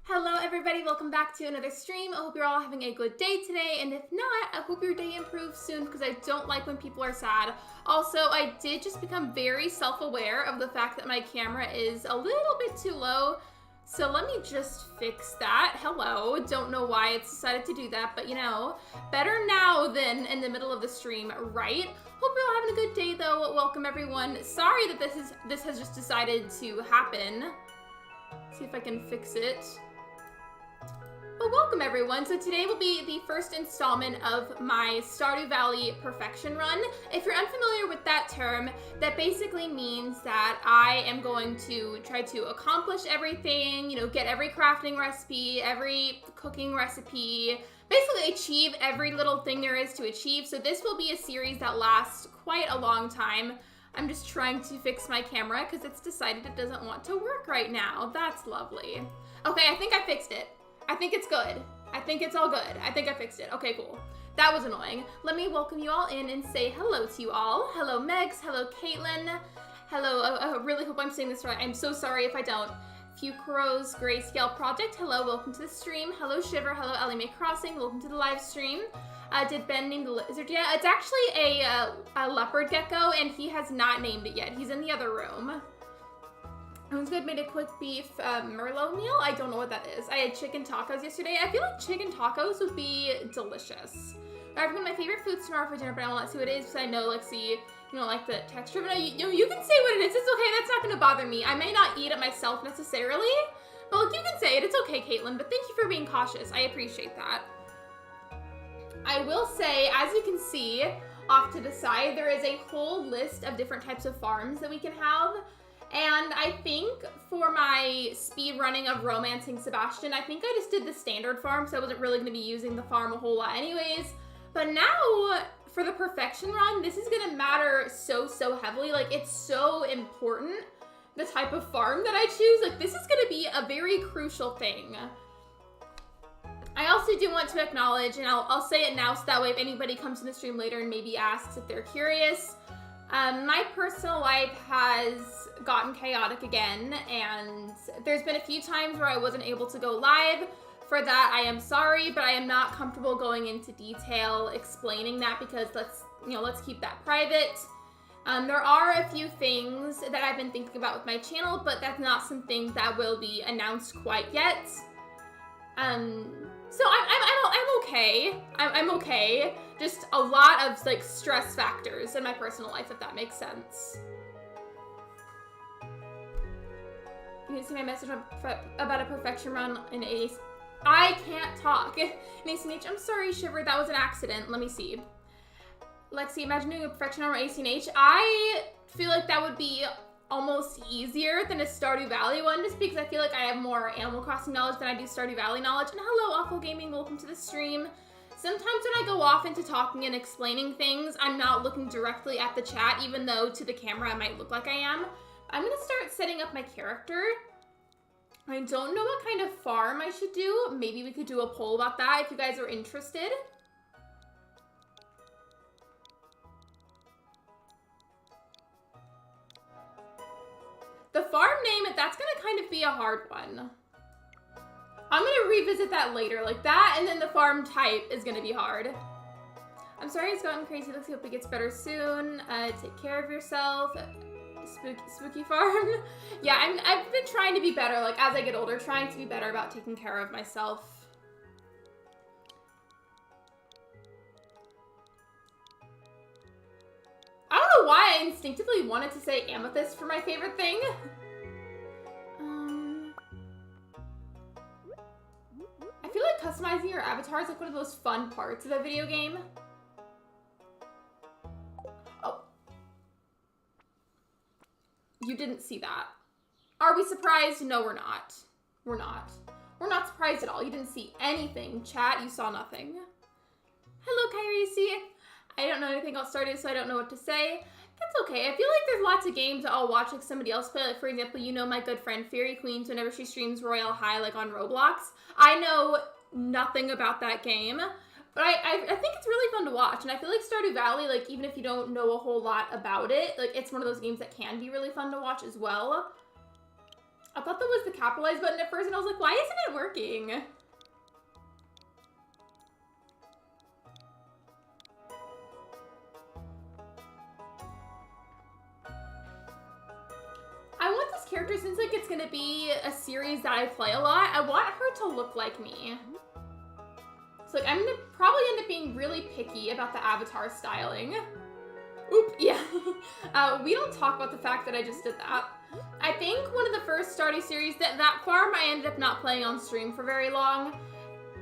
Hello everybody, welcome back to another stream. I hope you're all having a good day today, and if not, I hope your day improves soon because I don't like when people are sad. Also, I did just become very self-aware of the fact that my camera is a little bit too low, so let me just fix that. Hello, don't know why it's decided to do that, but you know, better now than in the middle of the stream, right? Hope you're all having a good day though. Welcome everyone. Sorry that this has just decided to happen. See if I can fix it. Well, welcome everyone. So today will be the first installment of my Stardew Valley perfection run. If you're unfamiliar with that term, that basically means that I am going to try to accomplish everything, you know, get every crafting recipe, every cooking recipe, basically achieve every little thing there is to achieve. So this will be a series that lasts quite a long time. I'm just trying to fix my camera because it's decided it doesn't want to work right now. That's lovely. Okay, I think I fixed it. I think it's good. I think it's all good. I think I fixed it. Okay, cool. That was annoying. Let me welcome you all in and say hello to you all. Hello, Megs. Hello, Caitlin. Hello, I really hope I'm saying this right. I'm so sorry if I don't. Few Crows Grayscale Project. Hello, welcome to the stream. Hello, Shiver. Hello, Ellie Mae Crossing. Welcome to the live stream. Did Ben name the lizard yet? It's actually a leopard gecko, and he has not named it yet. He's in the other room. Who's good made a quick beef Merlot meal? I don't know what that is. I had chicken tacos yesterday. I feel like chicken tacos would be delicious. I have one of my favorite foods tomorrow for dinner, but I will not say what it is because I know Lexi, you know, like the texture. But you can say what it is. It's okay. That's not going to bother me. I may not eat it myself necessarily, but like, you can say it. It's okay, Caitlin. But thank you for being cautious. I appreciate that. I will say, as you can see off to the side, there is a whole list of different types of farms that we can have. And I think for my speed running of Romancing Sebastian, I think I just did the standard farm, so I wasn't really going to be using the farm a whole lot anyways. But now, for the perfection run, this is going to matter so heavily. Like, it's so important, the type of farm that I choose. Like, this is going to be a very crucial thing. I also do want to acknowledge, and I'll say it now so that way if anybody comes in the stream later and maybe asks if they're curious, my personal life has gotten chaotic again, and there's been a few times where I wasn't able to go live. For that, I am sorry, but I am not comfortable going into detail explaining that because let's keep that private. There are a few things that I've been thinking about with my channel, but that's not something that will be announced quite yet. So I'm okay. I'm okay. Just a lot of like stress factors in my personal life, if that makes sense. You need to see my message about a perfection run in ACH. I can't talk. In ACH, I'm sorry, Shiver, that was an accident. Let me see. Lexi, imagine doing a perfection run on ACH. I feel like that would be almost easier than a Stardew Valley one, just because I feel like I have more Animal Crossing knowledge than I do Stardew Valley knowledge. And hello, Awful Gaming, welcome to the stream. Sometimes when I go off into talking and explaining things, I'm not looking directly at the chat, even though to the camera I might look like I am. I'm gonna start setting up my character. I don't know what kind of farm I should do. Maybe we could do a poll about that if you guys are interested. The farm name, that's gonna kind of be a hard one. I'm gonna revisit that later, like that, and then the farm type is gonna be hard. I'm sorry it's gotten crazy. Let's hope it gets better soon. Take care of yourself. Spooky farm. Yeah, I've been trying to be better, like as I get older, trying to be better about taking care of myself. I don't know why I instinctively wanted to say amethyst for my favorite thing. I feel like customizing your avatar is like one of the most fun parts of a video game. Oh. You didn't see that. Are we surprised? No, we're not. We're not. We're not surprised at all. You didn't see anything. Chat, you saw nothing. Hello, Kyrie. I don't know anything about Stardew, so I don't know what to say. That's okay. I feel like there's lots of games that I'll watch like somebody else play. Like, for example, you know my good friend Fairy Queens, whenever she streams Royale High, like on Roblox. I know nothing about that game, but I think it's really fun to watch. And I feel like Stardew Valley, like, even if you don't know a whole lot about it, like, it's one of those games that can be really fun to watch as well. I thought that was the capitalize button at first, and I was like, why isn't it working? I want this character, since like it's gonna be a series that I play a lot, I want her to look like me. So like I'm gonna probably end up being really picky about the avatar styling. Oop, yeah. We don't talk about the fact that I just did that. I think one of the first Stardew series, that farm I ended up not playing on stream for very long.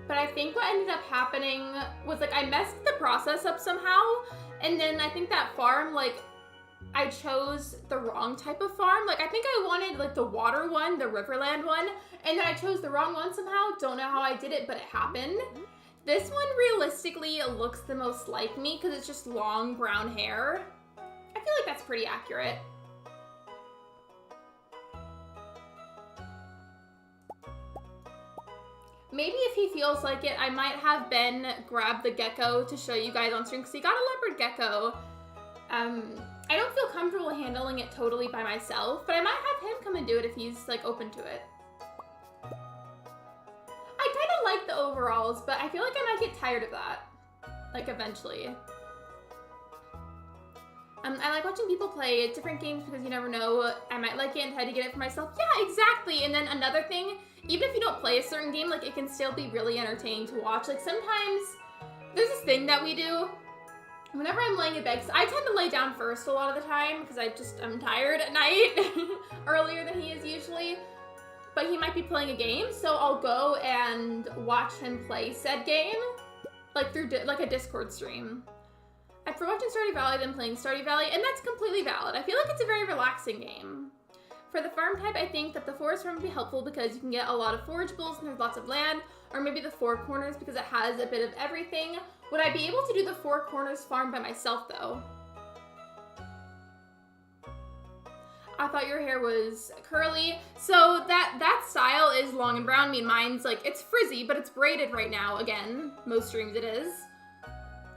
But I think what ended up happening was like I messed the process up somehow. And then I think that farm, like, I chose the wrong type of farm. Like, I think I wanted, like, the water one, the Riverland one, and then I chose the wrong one somehow. Don't know how I did it, but it happened. This one, realistically, looks the most like me because it's just long brown hair. I feel like that's pretty accurate. Maybe if he feels like it, I might have Ben grab the gecko to show you guys on stream because he got a leopard gecko. I don't feel comfortable handling it totally by myself, but I might have him come and do it if he's like open to it. I kind of like the overalls, but I feel like I might get tired of that, like eventually. I like watching people play different games because you never know, I might like it and try to get it for myself. Yeah, exactly. And then another thing, even if you don't play a certain game, like it can still be really entertaining to watch. Like sometimes there's this thing that we do. Whenever I'm laying in bed, because I tend to lay down first a lot of the time because I'm tired at night earlier than he is usually. But he might be playing a game, so I'll go and watch him play said game, like through like a Discord stream. I prefer watching Stardew Valley than playing Stardew Valley, and that's completely valid. I feel like it's a very relaxing game. For the farm type, I think that the forest farm would be helpful because you can get a lot of forageables and there's lots of land, or maybe the Four Corners because it has a bit of everything. Would I be able to do the Four Corners farm by myself though? I thought your hair was curly. So that style is long and brown. I mean, mine's like, it's frizzy, but it's braided right now. Again, most streams it is.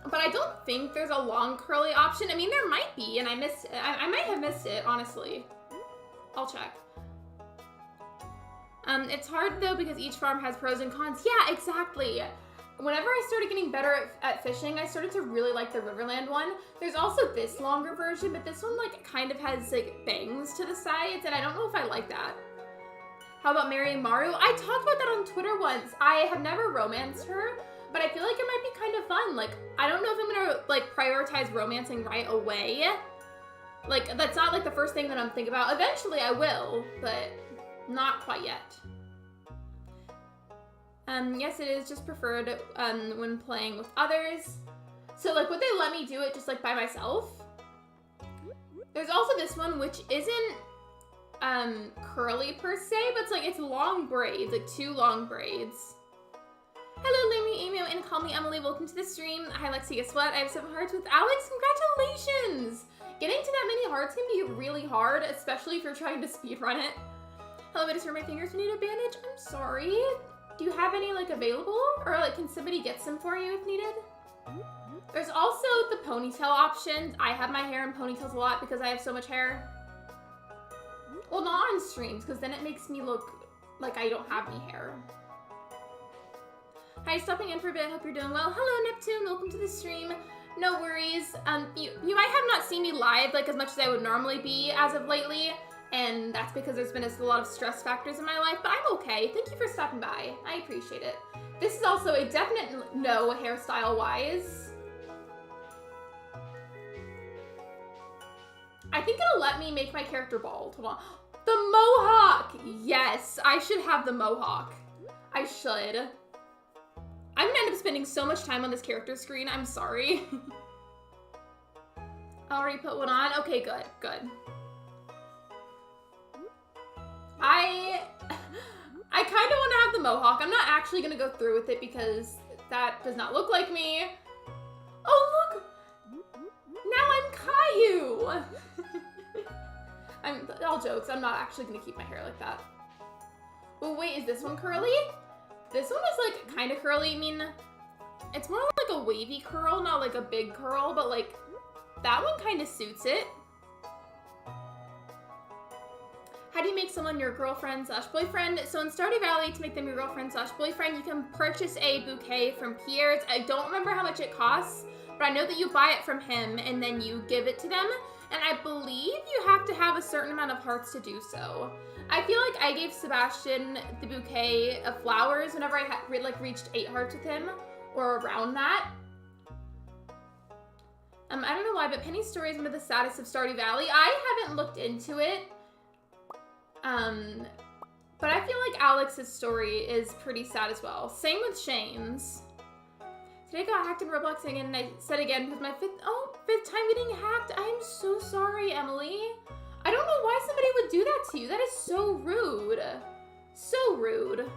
But I don't think there's a long curly option. I mean, there might be, and I missed it. I might have missed it, honestly. I'll check. It's hard though because each farm has pros and cons. Yeah, exactly. Whenever I started getting better at fishing, I started to really like the Riverland one. There's also this longer version, but this one like kind of has like bangs to the sides, and I don't know if I like that. How about marrying Maru? I talked about that on Twitter once. I have never romanced her, but I feel like it might be kind of fun. Like, I don't know if I'm gonna like prioritize romancing right away. Like, that's not like the first thing that I'm thinking about. Eventually I will, but not quite yet. Yes, it is just preferred when playing with others. So like, would they let me do it just like by myself? There's also this one, which isn't curly per se, but it's like, it's long braids, like 2 long braids. Hello, Amy, and call me Emily. Welcome to the stream. Hi, Lexi. Guess what? I have 7 hearts with Alex. Congratulations! Getting to that many hearts can be really hard, especially if you're trying to speedrun it. Hello, I just hurt my fingers. We need a bandage. I'm sorry. Do you have any like available? Or like, can somebody get some for you if needed? There's also the ponytail option. I have my hair in ponytails a lot because I have so much hair. Well, not on streams, because then it makes me look like I don't have any hair. Hi, stopping in for a bit. Hope you're doing well. Hello, Neptune. Welcome to the stream. No worries. You might have not seen me live like as much as I would normally be as of lately, and that's because there's been a lot of stress factors in my life, but I'm okay. Thank you for stopping by. I appreciate it. This is also a definite no hairstyle-wise. I think it'll let me make my character bald. Hold on. The mohawk! Yes, I should have the mohawk. I should. I'm gonna end up spending so much time on this character screen. I'm sorry. I already put one on. Okay, good, good. I kind of want to have the mohawk. I'm not actually gonna go through with it because that does not look like me. Oh, look! Now I'm Caillou! I'm all jokes. I'm not actually gonna keep my hair like that. Oh, wait, is this one curly? This one is like kind of curly. I mean, it's more like a wavy curl, not like a big curl, but like that one kind of suits it. How do you make someone your girlfriend/boyfriend? So in Stardew Valley, to make them your girlfriend/boyfriend, you can purchase a bouquet from Pierre's. I don't remember how much it costs, but I know that you buy it from him and then you give it to them. And I believe you have to have a certain amount of hearts to do so. I feel like I gave Sebastian the bouquet of flowers whenever I reached 8 hearts with him, or around that. I don't know why, but Penny's story is one of the saddest of Stardew Valley. I haven't looked into it. But I feel like Alex's story is pretty sad as well. Same with Shane's. Today I got hacked in Roblox again, and I said again because my fifth time getting hacked. I am so sorry, Emily. I don't know why somebody would do that to you. That is so rude. So rude.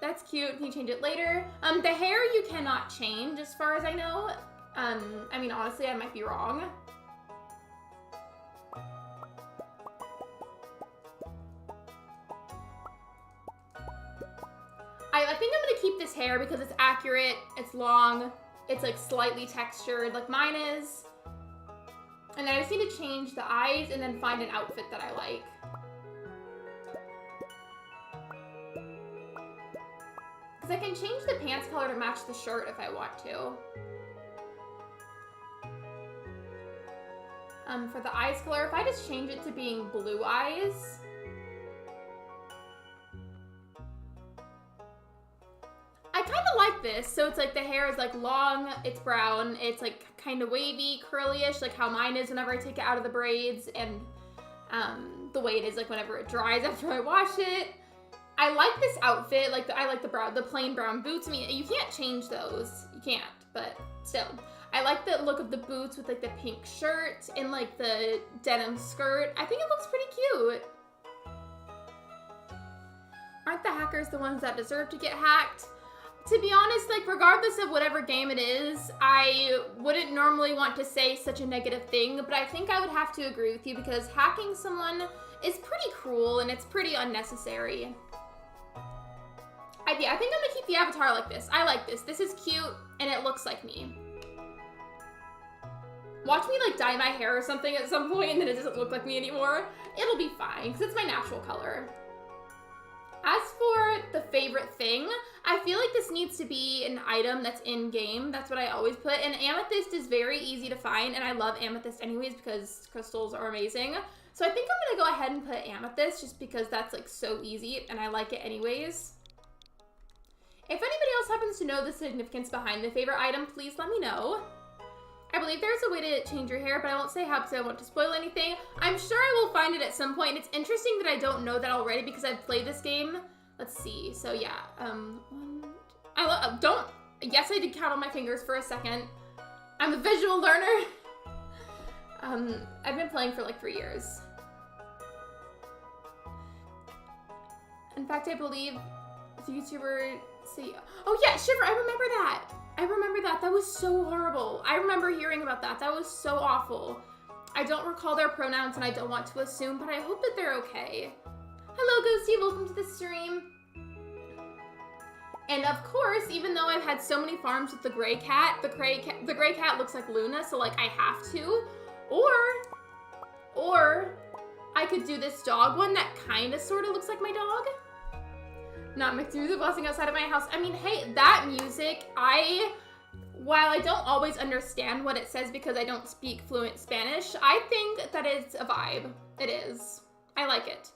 That's cute. Can you change it later? The hair you cannot change as far as I know. I mean, honestly, I might be wrong. I think I'm gonna keep this hair because it's accurate, it's long, it's like slightly textured like mine is. And I just need to change the eyes and then find an outfit that I like. Because I can change the pants color to match the shirt if I want to. For the eyes color, if I just change it to being blue eyes. I kind of like this. So it's like the hair is like long, it's brown, it's like kind of wavy, curly-ish, like how mine is whenever I take it out of the braids, and the way it is like whenever it dries after I wash it. I like this outfit. Like I like the plain brown boots. I mean, you can't change those. You can't, but still. I like the look of the boots with like the pink shirt and like the denim skirt. I think it looks pretty cute. Aren't the hackers the ones that deserve to get hacked? To be honest, like regardless of whatever game it is, I wouldn't normally want to say such a negative thing, but I think I would have to agree with you because hacking someone is pretty cruel and it's pretty unnecessary. Yeah, I think I'm gonna keep the avatar like this. I like this. This is cute and it looks like me. Watch me like dye my hair or something at some point and then it doesn't look like me anymore. It'll be fine because it's my natural color. As for the favorite thing, I feel like this needs to be an item that's in game. That's what I always put. And amethyst is very easy to find, and I love amethyst anyways because crystals are amazing. So I think I'm gonna go ahead and put amethyst just because that's like so easy and I like it anyways. If anybody else happens to know the significance behind the favorite item, please let me know. I believe there's a way to change your hair, but I won't say how because I don't want to spoil anything. I'm sure I will find it at some point. It's interesting that I don't know that already because I've played this game. Let's see. So yeah, yes, I did count on my fingers for a second. I'm a visual learner. I've been playing for like 3 years. In fact, I believe the YouTuber, oh yeah, Shiver, I remember that. I remember that. That was so horrible. I remember hearing about that. That was so awful. I don't recall their pronouns and I don't want to assume, but I hope that they're okay. Hello, Ghosty. Welcome to the stream. And of course, even though I've had so many farms with the gray cat, the gray cat looks like Luna, so like I have to. Or I could do this dog one that kind of sort of looks like my dog. Not mixed music blasting outside of my house. I mean, hey, that music, while I don't always understand what it says because I don't speak fluent Spanish, I think that it's a vibe. It is. I like it.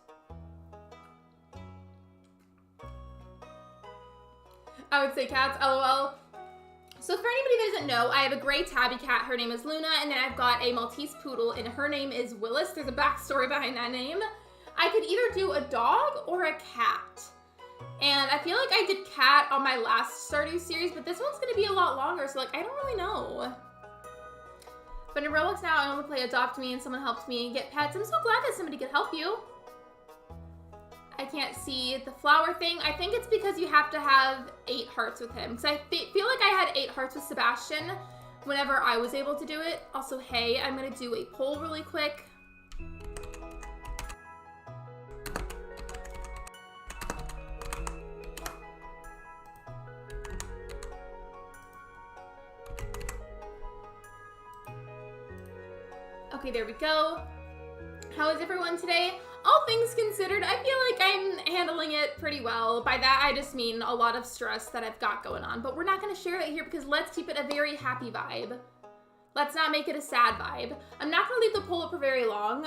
I would say cats, LOL. So for anybody that doesn't know, I have a gray tabby cat. Her name is Luna, and then I've got a Maltese poodle, and her name is Willis. There's a backstory behind that name. I could either do a dog or a cat. And I feel like I did cat on my last Stardew series, but this one's gonna be a lot longer, so like, I don't really know. But in Roblox now, I only play Adopt Me and someone helped me get pets. I'm so glad that somebody could help you. I can't see the flower thing. I think it's because you have to have 8 hearts with him. Because I feel like I had 8 hearts with Sebastian whenever I was able to do it. Also, hey, I'm gonna do a poll really quick. Okay, there we go. How is everyone today? all things considered, I feel like I'm handling it pretty well. By that, I just mean a lot of stress that I've got going on. But we're not going to share it here because let's keep it a very happy vibe. Let's not make it a sad vibe. I'm not going to leave the poll up for very long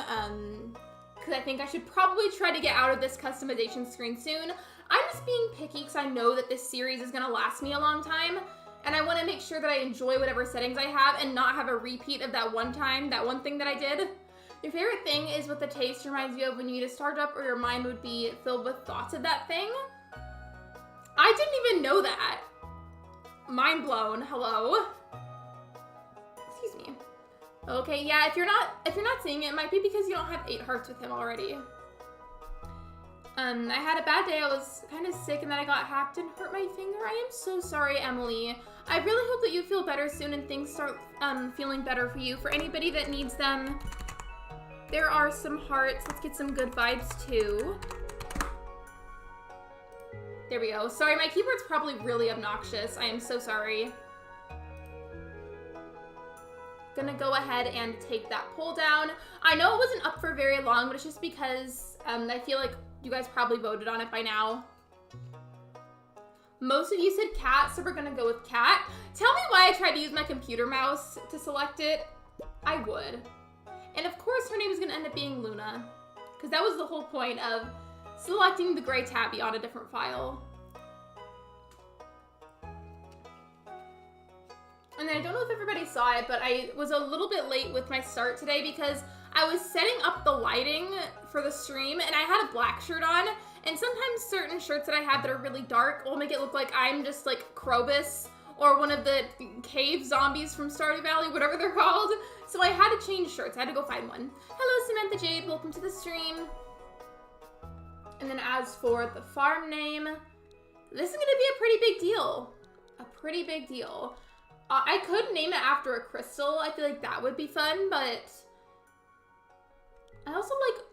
because I think I should probably try to get out of this customization screen soon. I'm just being picky because I know that this series is going to last me a long time. And I want to make sure that I enjoy whatever settings I have and not have a repeat of that one thing that I did. Your favorite thing is what the taste reminds you of when you eat a startup or your mind would be filled with thoughts of that thing. I didn't even know that. Mind blown. Hello. Excuse me. Okay, yeah, if you're not seeing it, it might be because you don't have 8 hearts with him already. I had a bad day. I was kind of sick and then I got hacked and hurt my finger. I am so sorry, Emily. I really hope that you feel better soon and things start feeling better for you. For anybody that needs them, there are some hearts. Let's get some good vibes too. There we go. Sorry, my keyboard's probably really obnoxious. I am so sorry. Gonna go ahead and take that poll down. I know it wasn't up for very long, but it's just because I feel like you guys probably voted on it by now. Most of you said cat, so we're gonna go with cat. Tell me why I tried to use my computer mouse to select it. I would. And of course her name is gonna end up being Luna, because that was the whole point of selecting the gray tabby on a different file. And then I don't know if everybody saw it, but I was a little bit late with my start today because I was setting up the lighting for the stream and I had a black shirt on, and sometimes certain shirts that I have that are really dark will make it look like I'm just like Krobus or one of the cave zombies from Stardew Valley, whatever they're called. So I had to change shirts. I had to go find one. Hello, Samantha Jade. Welcome to the stream. And then as for the farm name, this is going to be a pretty big deal. A pretty big deal. I could name it after a crystal. I feel like that would be fun, but I also like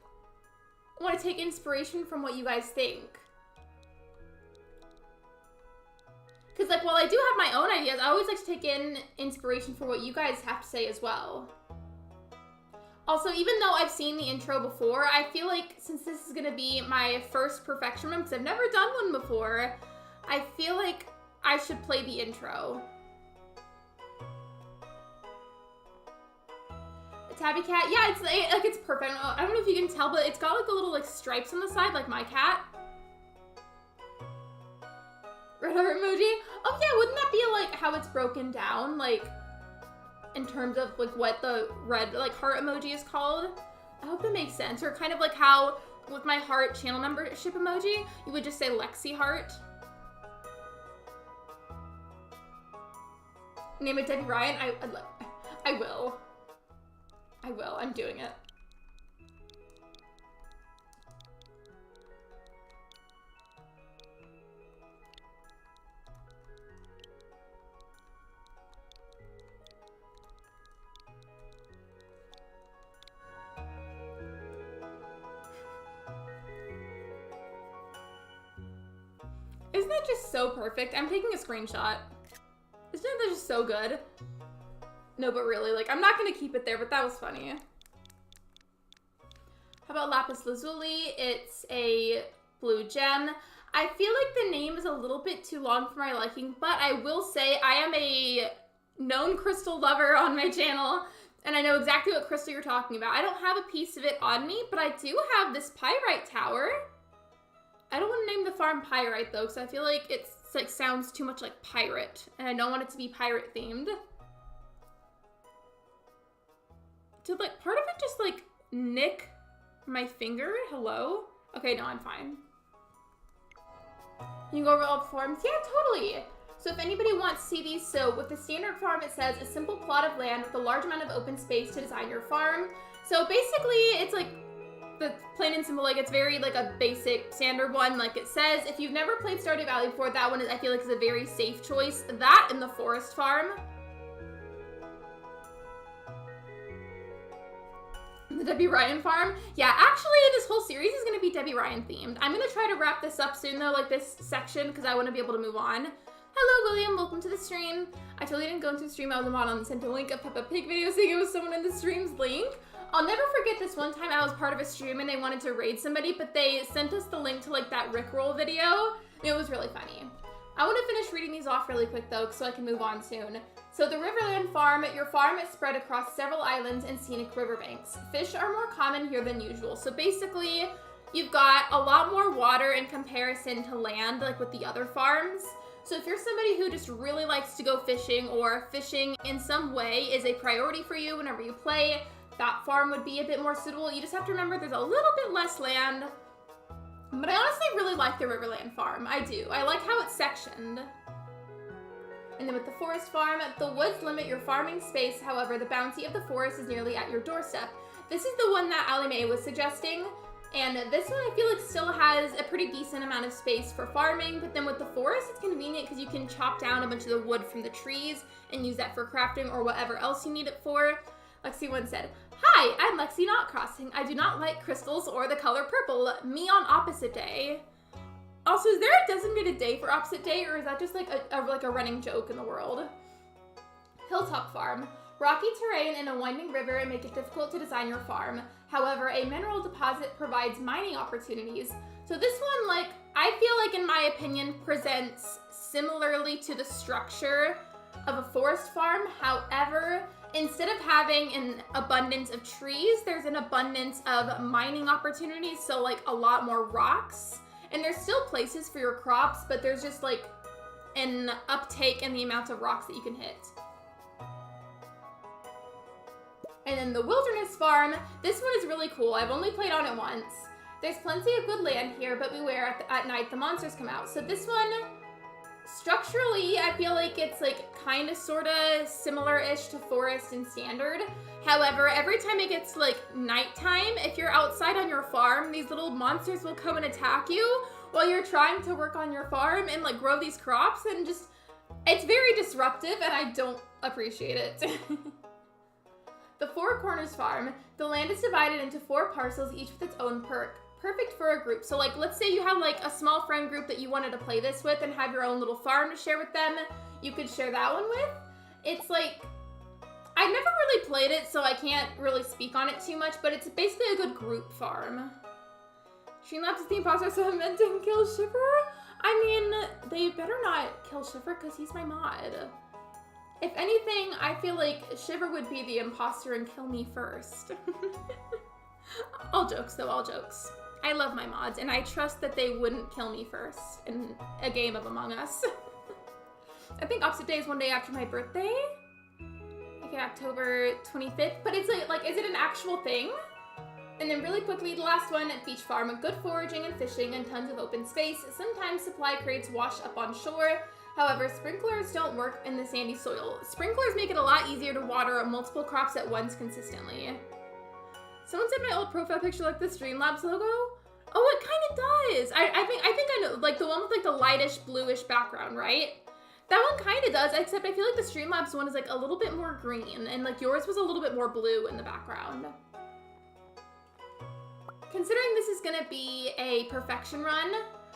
want to take inspiration from what you guys think. Because like while I do have my own ideas, I always like to take in inspiration for what you guys have to say as well. Also, even though I've seen the intro before, I feel like since this is going to be my first perfection run, because I've never done one before, I feel like I should play the intro. Tabby cat, yeah, it's perfect. I don't know if you can tell, but it's got like a little like stripes on the side, like my cat. Red heart emoji. Oh yeah, wouldn't that be like how it's broken down, like in terms of like what the red like heart emoji is called? I hope that makes sense. Or kind of like how with my heart channel membership emoji, you would just say Lexi heart. Name it Debbie Ryan. I will. I will. I'm doing it. Isn't that just so perfect? I'm taking a screenshot. Isn't that just so good? No, but really, like, I'm not gonna keep it there, but that was funny. How about Lapis Lazuli? It's a blue gem. I feel like the name is a little bit too long for my liking, but I will say I am a known crystal lover on my channel, and I know exactly what crystal you're talking about. I don't have a piece of it on me, but I do have this pyrite tower. I don't want to name the farm Pyrite, though, because I feel like it's like sounds too much like pirate, and I don't want it to be pirate themed. Did like part of it just like nick my finger? Hello? Okay, no, I'm fine. You can go over all forms? Yeah, totally. So if anybody wants to see these, so with the standard farm, it says a simple plot of land with a large amount of open space to design your farm. So basically, it's like the plain and simple, like it's very like a basic standard one. Like it says, if you've never played Stardew Valley before, that one is, I feel like is a very safe choice. That and the forest farm. The Debbie Ryan farm. Yeah, actually this whole series is going to be Debbie Ryan themed. I'm going to try to wrap this up soon though, like this section, because I want to be able to move on. Hello, William. Welcome to the stream. I totally didn't go into the stream. I was a mod and sent a link of Peppa Pig video saying it was someone in the stream's link. I'll never forget this one time I was part of a stream and they wanted to raid somebody, but they sent us the link to like that Rickroll video. It was really funny. I want to finish reading these off really quick though, so I can move on soon. So the Riverland Farm, your farm is spread across several islands and scenic riverbanks. Fish are more common here than usual. So basically, you've got a lot more water in comparison to land, like with the other farms. So if you're somebody who just really likes to go fishing, or fishing in some way is a priority for you whenever you play, that farm would be a bit more suitable. You just have to remember there's a little bit less land. But I honestly really like the Riverland Farm. I do. I like how it's sectioned. And then with the Forest Farm, the woods limit your farming space. However, the bounty of the forest is nearly at your doorstep. This is the one that Allie Mae was suggesting. And this one I feel like still has a pretty decent amount of space for farming. But then with the forest, it's convenient because you can chop down a bunch of the wood from the trees and use that for crafting or whatever else you need it for. Lexi once said, "Hi, I'm Lexi Not Crossing. I do not like crystals or the color purple. Me on opposite day." Also, is there a designated day for opposite day, or is that just like a running joke in the world? Hilltop Farm. Rocky terrain and a winding river make it difficult to design your farm. However, a mineral deposit provides mining opportunities. So this one, like, I feel like in my opinion, presents similarly to the structure of a forest farm. However, instead of having an abundance of trees, there's an abundance of mining opportunities. So like a lot more rocks. And there's still places for your crops, but there's just like an uptake in the amount of rocks that you can hit. And then the Wilderness Farm, this one is really cool. I've only played on it once. There's plenty of good land here, but beware, at night the monsters come out. So this one, structurally, I feel like it's like kind of sort of similar-ish to Forest and Standard. However, every time it gets to like nighttime, if you're outside on your farm, these little monsters will come and attack you while you're trying to work on your farm and like grow these crops, and just, it's very disruptive and I don't appreciate it. The Four Corners Farm. The land is divided into 4 parcels, each with its own perk. Perfect for a group. So like, let's say you have like a small friend group that you wanted to play this with and have your own little farm to share with them. You could share that one with. It's like, I've never really played it, so I can't really speak on it too much, but it's basically a good group farm. Streamlabs is the imposter, so I meant to kill Shiver? I mean, they better not kill Shiver because he's my mod. If anything, I feel like Shiver would be the imposter and kill me first. All jokes though, all jokes. I love my mods and I trust that they wouldn't kill me first in a game of Among Us. I think opposite day is one day after my birthday. Okay, October 25th, but it's like, is it an actual thing? And then really quickly, the last one at Beach Farm, good foraging and fishing and tons of open space. Sometimes supply crates wash up on shore. However, sprinklers don't work in the sandy soil. Sprinklers make it a lot easier to water multiple crops at once consistently. Someone said my old profile picture like the Streamlabs logo. Oh, it kind of does. I think I know, like the one with like the lightish bluish background, right? That one kind of does, except I feel like the Streamlabs one is like a little bit more green, and like yours was a little bit more blue in the background. Considering this is gonna be a perfection run,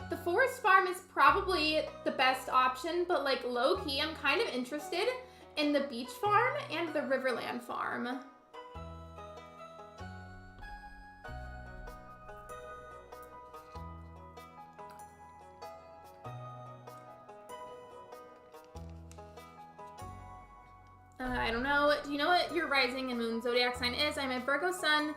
the Forest Farm is probably the best option, but like low-key, I'm kind of interested in the Beach Farm and the Riverland Farm. I don't know. Do you know what your rising and moon zodiac sign is? I'm a Virgo sun,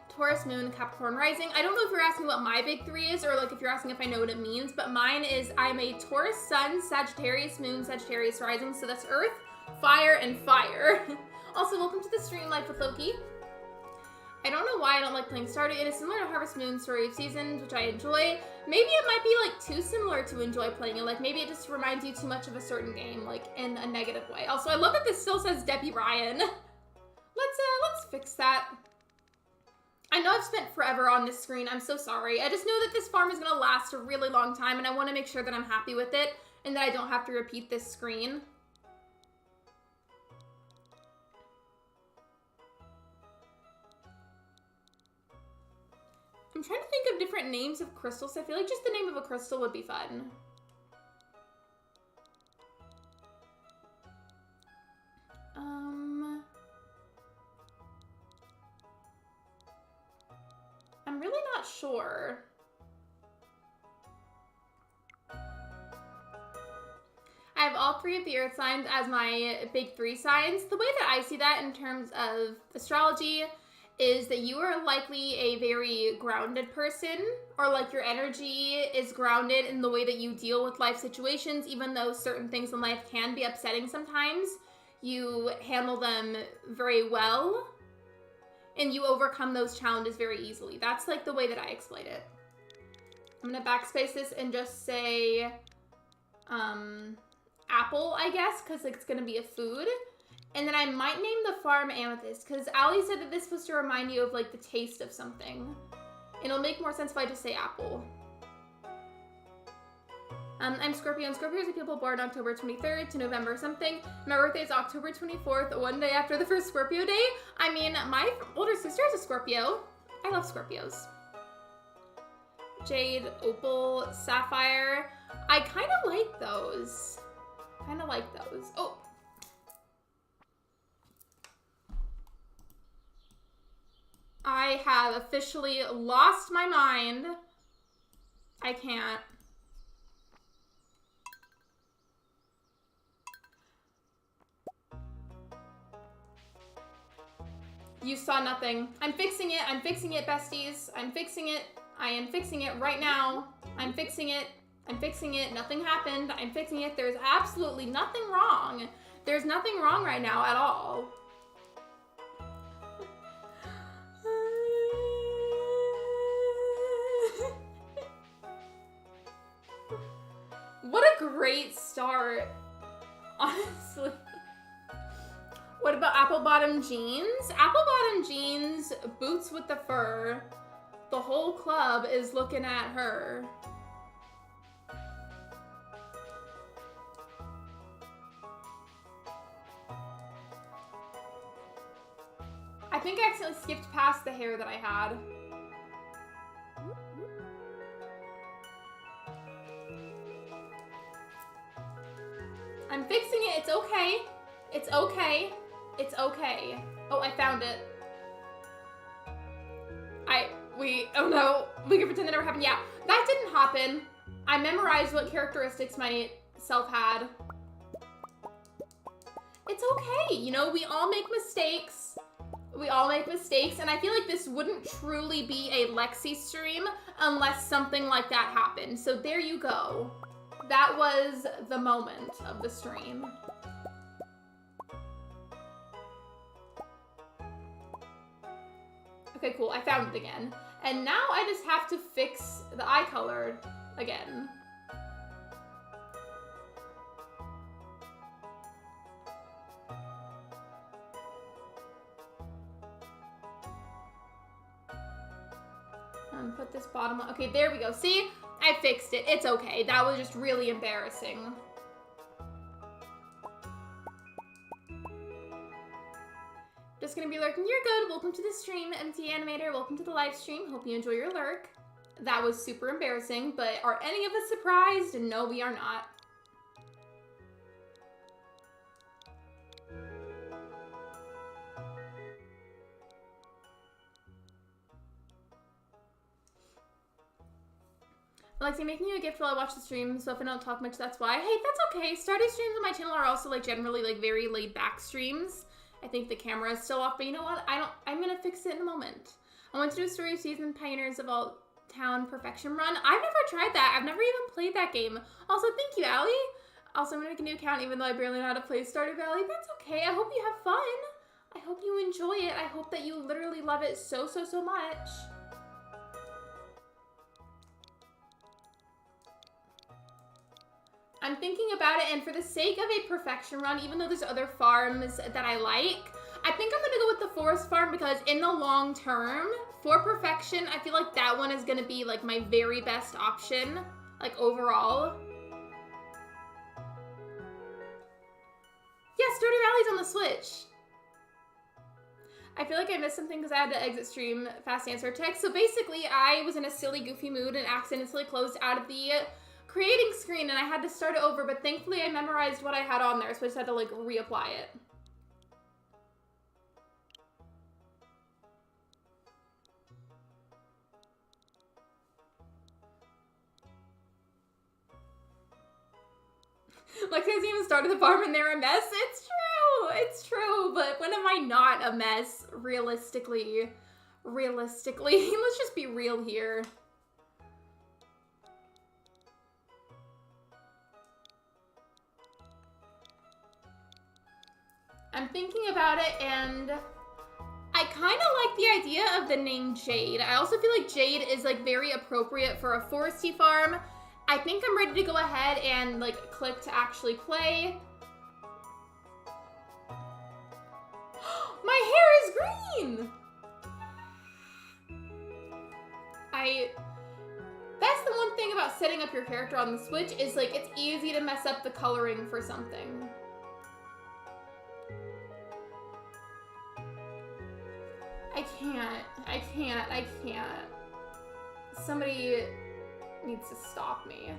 Taurus moon, Capricorn rising. I don't know if you're asking what my big 3 is, or like if you're asking if I know what it means, but mine is I'm a Taurus sun, Sagittarius moon, Sagittarius rising. So that's earth, fire, and fire. Also, welcome to the stream Life with Loki. I don't know why I don't like playing Stardew. It is similar to Harvest Moon, Story of Seasons, which I enjoy. Maybe it might be like too similar to enjoy playing it. Like maybe it just reminds you too much of a certain game, like in a negative way. Also, I love that this still says Debbie Ryan. Let's fix that. I know I've spent forever on this screen. I'm so sorry. I just know that this farm is gonna last a really long time, and I want to make sure that I'm happy with it and that I don't have to repeat this screen. I'm trying to think of different names of crystals. I feel like just the name of a crystal would be fun. not sure. I have all 3 of the earth signs as my big 3 signs. The way that I see that in terms of astrology is that you are likely a very grounded person, or like your energy is grounded in the way that you deal with life situations, even though certain things in life can be upsetting sometimes. You handle them very well, and you overcome those challenges very easily. That's like the way that I explain it. I'm gonna backspace this and just say, apple, I guess, because it's gonna be a food. And then I might name the farm Amethyst, because Allie said that this was to remind you of like the taste of something. It'll make more sense if I just say apple. I'm Scorpio, and Scorpios are people born October 23rd to November something. My birthday is October 24th, one day after the first Scorpio day. I mean, my older sister is a Scorpio. I love Scorpios. Jade, Opal, Sapphire. I kind of like those. Oh. I have officially lost my mind. I can't. You saw nothing. I'm fixing it. I'm fixing it, besties. I'm fixing it. I am fixing it right now. I'm fixing it. I'm fixing it. Nothing happened. I'm fixing it. There's absolutely nothing wrong. There's nothing wrong right now at all. What a great start, honestly. What about apple bottom jeans? Apple bottom jeans, boots with the fur. The whole club is looking at her. I think I accidentally skipped past the hair that I had. I'm fixing it. It's okay. It's okay. It's okay. Oh, I found it. Oh no. We can pretend that never happened. Yeah, that didn't happen. I memorized what characteristics my self had. It's okay. You know, we all make mistakes. We all make mistakes, and I feel like this wouldn't truly be a Lexi stream unless something like that happened. So there you go. That was the moment of the stream. Okay, cool. I found it again. And now I just have to fix the eye color again. Put this bottom one. Okay, there we go. See? I fixed it. It's okay. That was just really embarrassing. Just gonna be lurking. You're good. Welcome to the stream, MT Animator. Welcome to the live stream. Hope you enjoy your lurk. That was super embarrassing, but are any of us surprised? No, we are not. Lexi, making you a gift while I watch the stream, so if I don't talk much, that's why. Hey, that's okay. Stardew streams on my channel are also like generally like very laid back streams. I think the camera is still off, but you know what? I'm gonna fix it in a moment. I want to do a story of season Pioneers of All Town Perfection Run. I've never tried that. I've never even played that game. Also, thank you, Allie. Also, I'm gonna make a new account even though I barely know how to play Stardew Valley. That's okay. I hope you have fun. I hope you enjoy it. I hope that you literally love it so, so, so much. I'm thinking about it, and for the sake of a perfection run, even though there's other farms that I like, I think I'm gonna go with the forest farm because in the long term, for perfection, I feel like that one is gonna be like my very best option, like overall. Yeah, Stardew Valley's on the Switch. I feel like I missed something because I had to exit stream fast answer text. So basically, I was in a silly, goofy mood and accidentally closed out of the creating screen and I had to start it over, but thankfully I memorized what I had on there, so I just had to like reapply it. started the farm and they're a mess. It's true, but when am I not a mess, realistically? Let's just be real here. I'm thinking about it, and I kind of like the idea of the name Jade. I also feel like Jade is like very appropriate for a foresty farm. I think I'm ready to go ahead and like click to actually play. My hair is green! That's the one thing about setting up your character on the Switch is like it's easy to mess up the coloring for something. I can't. Somebody needs to stop me.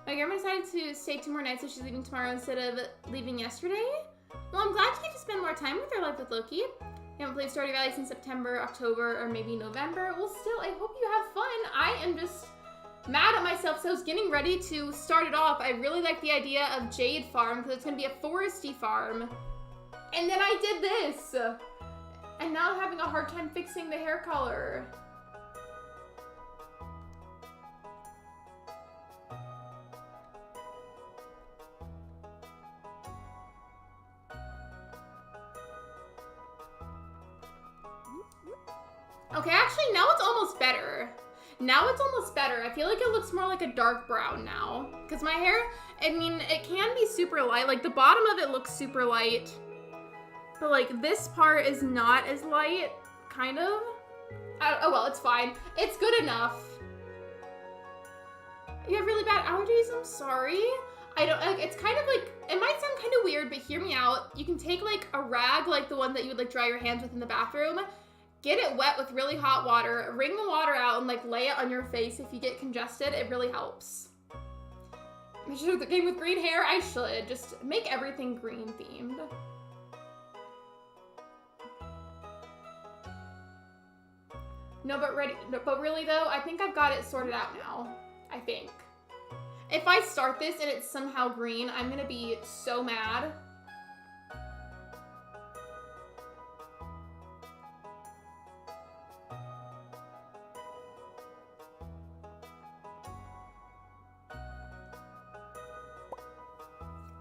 My grandma decided to stay 2 more nights, so she's leaving tomorrow instead of leaving yesterday. Well, I'm glad you get to spend more time with her life with Loki. You haven't played Stardew Valley since September, October, or maybe November. Well, still, I hope you have fun. I am just mad at myself, so I was getting ready to start it off. I really like the idea of Jade Farm because it's going to be a foresty farm. And then I did this. And now I'm having a hard time fixing the hair color. Okay, actually, now it's almost better. I feel like it looks more like a dark brown now. Because my hair, I mean, it can be super light. Like, the bottom of it looks super light. But, like, this part is not as light, kind of. Oh, well, it's fine. It's good enough. You have really bad allergies? I'm sorry. I don't, like, it's kind of like, it might sound kind of weird, but hear me out. You can take, like, a rag, like the one that you would, like, dry your hands with in the bathroom. Get it wet with really hot water, wring the water out, and like lay it on your face if you get congested. It really helps. I should the game with green hair. I should just make everything green themed. No, but really though, I think I've got it sorted out now. I think. If I start this and it's somehow green, I'm gonna be so mad.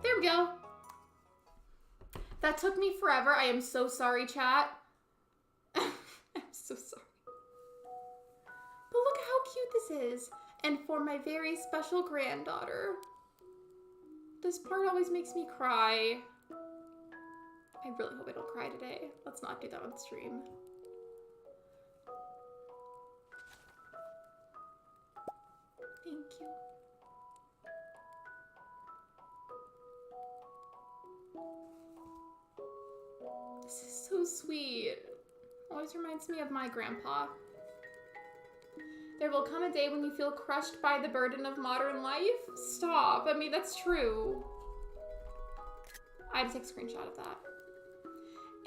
There we go. That took me forever. I am so sorry, chat. I'm so sorry. But look at how cute this is. And for my very special granddaughter. This part always makes me cry. I really hope I don't cry today. Let's not do that on stream. Thank you. This is so sweet. Always reminds me of my grandpa. There will come a day when you feel crushed by the burden of modern life. Stop. I mean, that's true. I had to take a screenshot of that.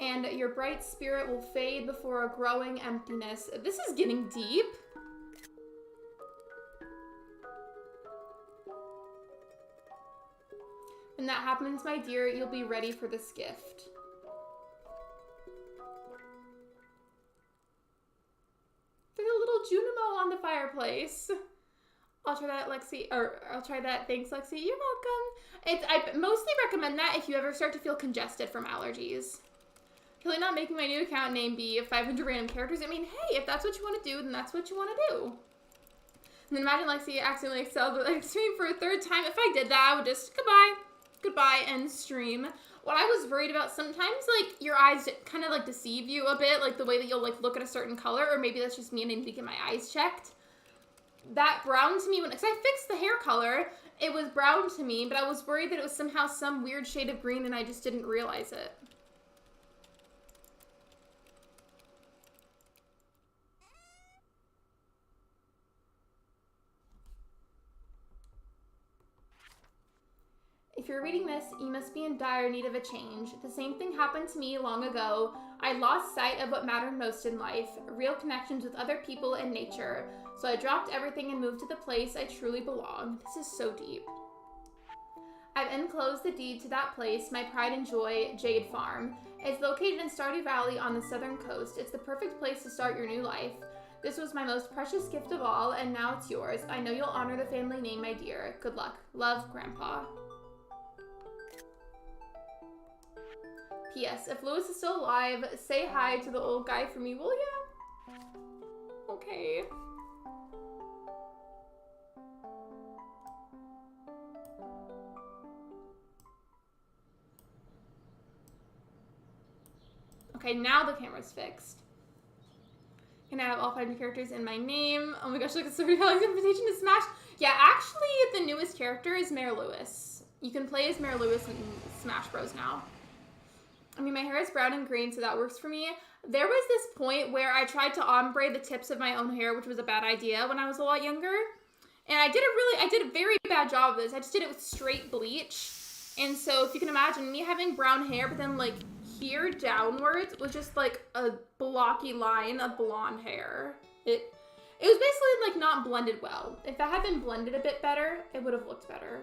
And your bright spirit will fade before a growing emptiness. This is getting deep. When that happens, my dear, you'll be ready for this gift. There's a little Junimo on the fireplace. I'll try that, Lexi, or I'll try that. Thanks, Lexi. You're welcome. I mostly recommend that if you ever start to feel congested from allergies. Really not making my new account name be 500 random characters. I mean, hey, if that's what you want to do, then that's what you want to do. And then imagine Lexi accidentally excelled the stream for a 3rd time. If I did that, I would just goodbye, end stream. What I was worried about, sometimes, like, your eyes kind of, like, deceive you a bit, like, the way that you'll, like, look at a certain color, or maybe that's just me and I need to get my eyes checked. That brown to me, because I fixed the hair color, it was brown to me, but I was worried that it was somehow some weird shade of green and I just didn't realize it. If you're reading this, you must be in dire need of a change. The same thing happened to me long ago. I lost sight of what mattered most in life, real connections with other people and nature. So I dropped everything and moved to the place I truly belong. This is so deep. I've enclosed the deed to that place, my pride and joy, Jade Farm. It's located in Stardew Valley on the southern coast. It's the perfect place to start your new life. This was my most precious gift of all, and now it's yours. I know you'll honor the family name, my dear. Good luck. Love, Grandpa. P.S. If Lewis is still alive, say hi to the old guy for me, will ya? Okay. Okay, now the camera's fixed. Can I have all 5 new characters in my name? Oh my gosh, look at Stardew Valley's invitation to Smash. Yeah, actually, the newest character is Mayor Lewis. You can play as Mayor Lewis in Smash Bros. Now. I mean, my hair is brown and green, so that works for me. There was this point where I tried to ombre the tips of my own hair, which was a bad idea when I was a lot younger. And I did a very bad job of this. I just did it with straight bleach. And so if you can imagine me having brown hair, but then like here downwards was just like a blocky line of blonde hair. It was basically like not blended well. If that had been blended a bit better, it would have looked better.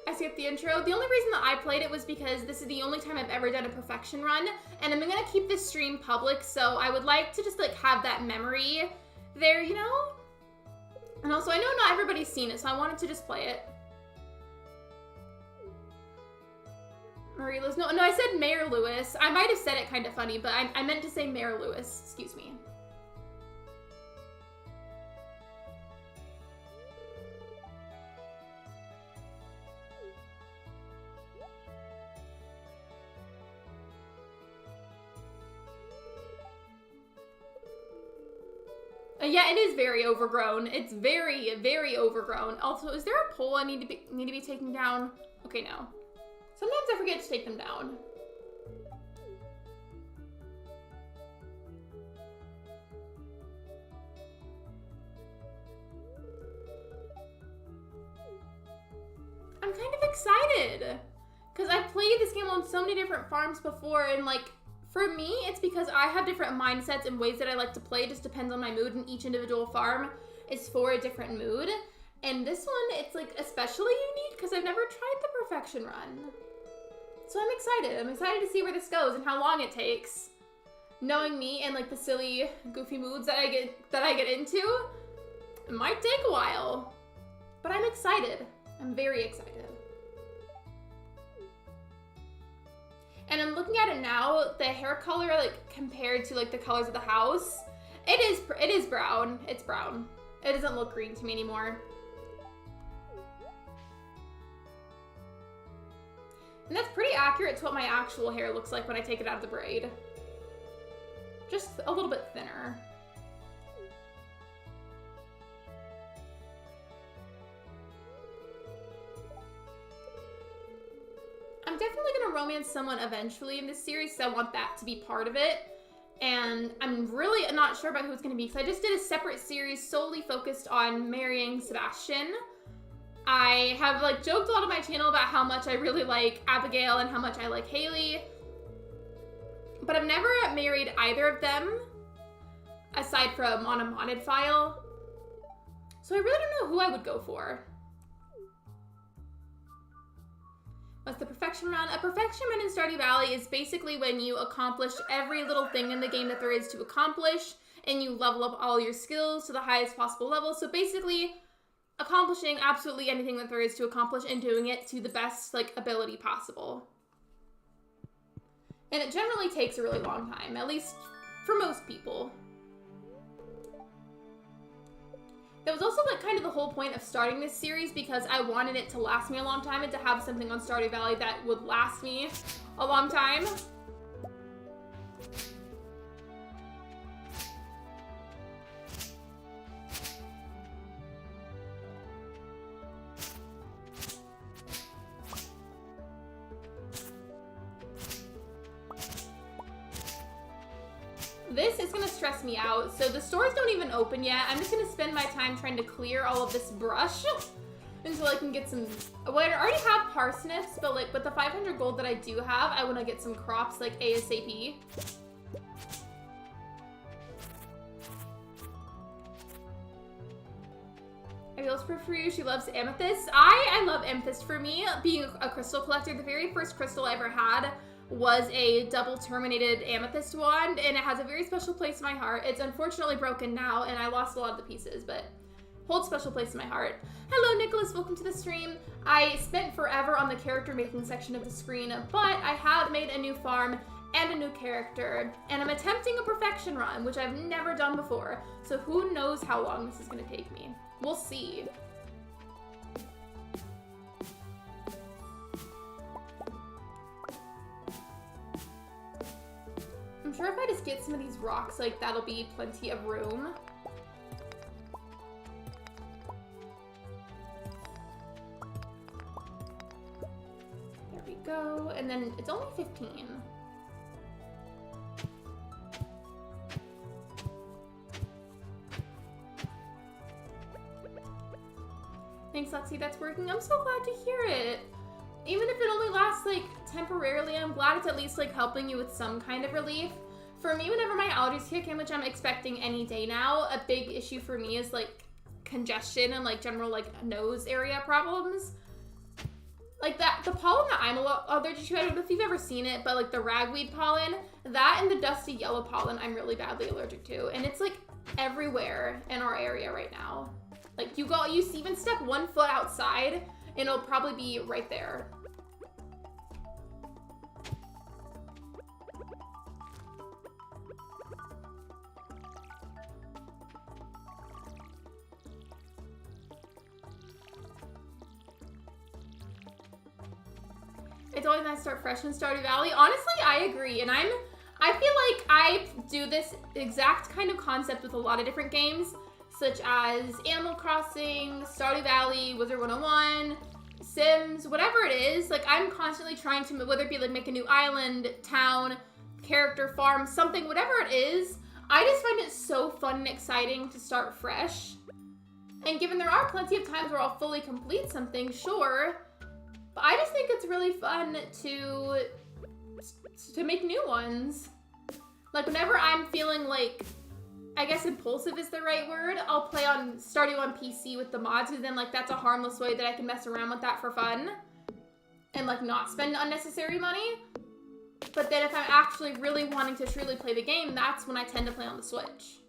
I skipped the intro. The only reason that I played it was because this is the only time I've ever done a perfection run, and I'm gonna keep this stream public, so I would like to just like have that memory there, you know? And also, I know not everybody's seen it, so I wanted to just play it. Marie Lewis. No, I said Mayor Lewis. I might have said it kind of funny, but I meant to say Mayor Lewis. Excuse me. Yeah, it is very overgrown. It's very, very overgrown. Also, is there a pole I need to be taking down? Okay, no. Sometimes I forget to take them down. I'm kind of excited because I've played this game on so many different farms before, and like, for me, it's because I have different mindsets and ways that I like to play. It just depends on my mood, and each individual farm is for a different mood. And this one, it's like especially unique because I've never tried the perfection run. So I'm excited. I'm excited to see where this goes and how long it takes. Knowing me and like the silly, goofy moods that I get into, it might take a while. But I'm excited. I'm very excited. And I'm looking at it now, the hair color, like, compared to, like, the colors of the house, it is brown. It's brown. It doesn't look green to me anymore. And that's pretty accurate to what my actual hair looks like when I take it out of the braid. Just a little bit thinner. I'm definitely gonna romance someone eventually in this series, so I want that to be part of it. And I'm really not sure about who it's gonna be, because I just did a separate series solely focused on marrying Sebastian. I have like joked a lot on my channel about how much I really like Abigail and how much I like Haley. But I've never married either of them, aside from on a modded file. So I really don't know who I would go for. What's the perfection run? A perfection run in Stardew Valley is basically when you accomplish every little thing in the game that there is to accomplish, and you level up all your skills to the highest possible level. So basically, accomplishing absolutely anything that there is to accomplish and doing it to the best like ability possible. And it generally takes a really long time, at least for most people. That was also like kind of the whole point of starting this series, because I wanted it to last me a long time and to have something on Stardew Valley that would last me a long time. This is gonna stress me out. So the stores don't even open yet. I'm just gonna spend my time trying to clear all of this brush until I can get some, well, I already have parsnips, but like with the 500 gold that I do have, I wanna get some crops like ASAP. I feel for you. She loves amethyst. I love amethyst. For me, being a crystal collector, the very first crystal I ever had was a double terminated amethyst wand, and it has a very special place in my heart. It's unfortunately broken now, and I lost a lot of the pieces, but holds special place in my heart. Hello, Nicholas. Welcome to the stream. I spent forever on the character making section of the screen, but I have made a new farm and a new character, and I'm attempting a perfection run, which I've never done before, so who knows how long this is going to take me. We'll see. I'm sure if I just get some of these rocks, like, that'll be plenty of room. There we go. And then it's only 15. Thanks, Lexi, that's working. I'm so glad to hear it. Even if it only lasts, like, temporarily, I'm glad it's at least, like, helping you with some kind of relief. For me, whenever my allergies kick in, which I'm expecting any day now, a big issue for me is, like, congestion and, like, general, like, nose area problems. Like, the pollen that I'm allergic to, I don't know if you've ever seen it, but, like, the ragweed pollen, that and the dusty yellow pollen I'm really badly allergic to. And it's, like, everywhere in our area right now. Like, you even step 1 foot outside, and it'll probably be right there. It's always nice to start fresh in Stardew Valley. Honestly, I agree, and I feel like I do this exact kind of concept with a lot of different games, such as Animal Crossing, Stardew Valley, Wizard 101, Sims, whatever it is. Like, I'm constantly trying to, whether it be like make a new island, town, character, farm, something, whatever it is, I just find it so fun and exciting to start fresh. And given there are plenty of times where I'll fully complete something, sure, but I just think it's really fun to make new ones. Like, whenever I'm feeling like, I guess impulsive is the right word, I'll play on Stardew on PC with the mods, because then, like, that's a harmless way that I can mess around with that for fun and, like, not spend unnecessary money. But then if I'm actually really wanting to truly play the game, that's when I tend to play on the Switch.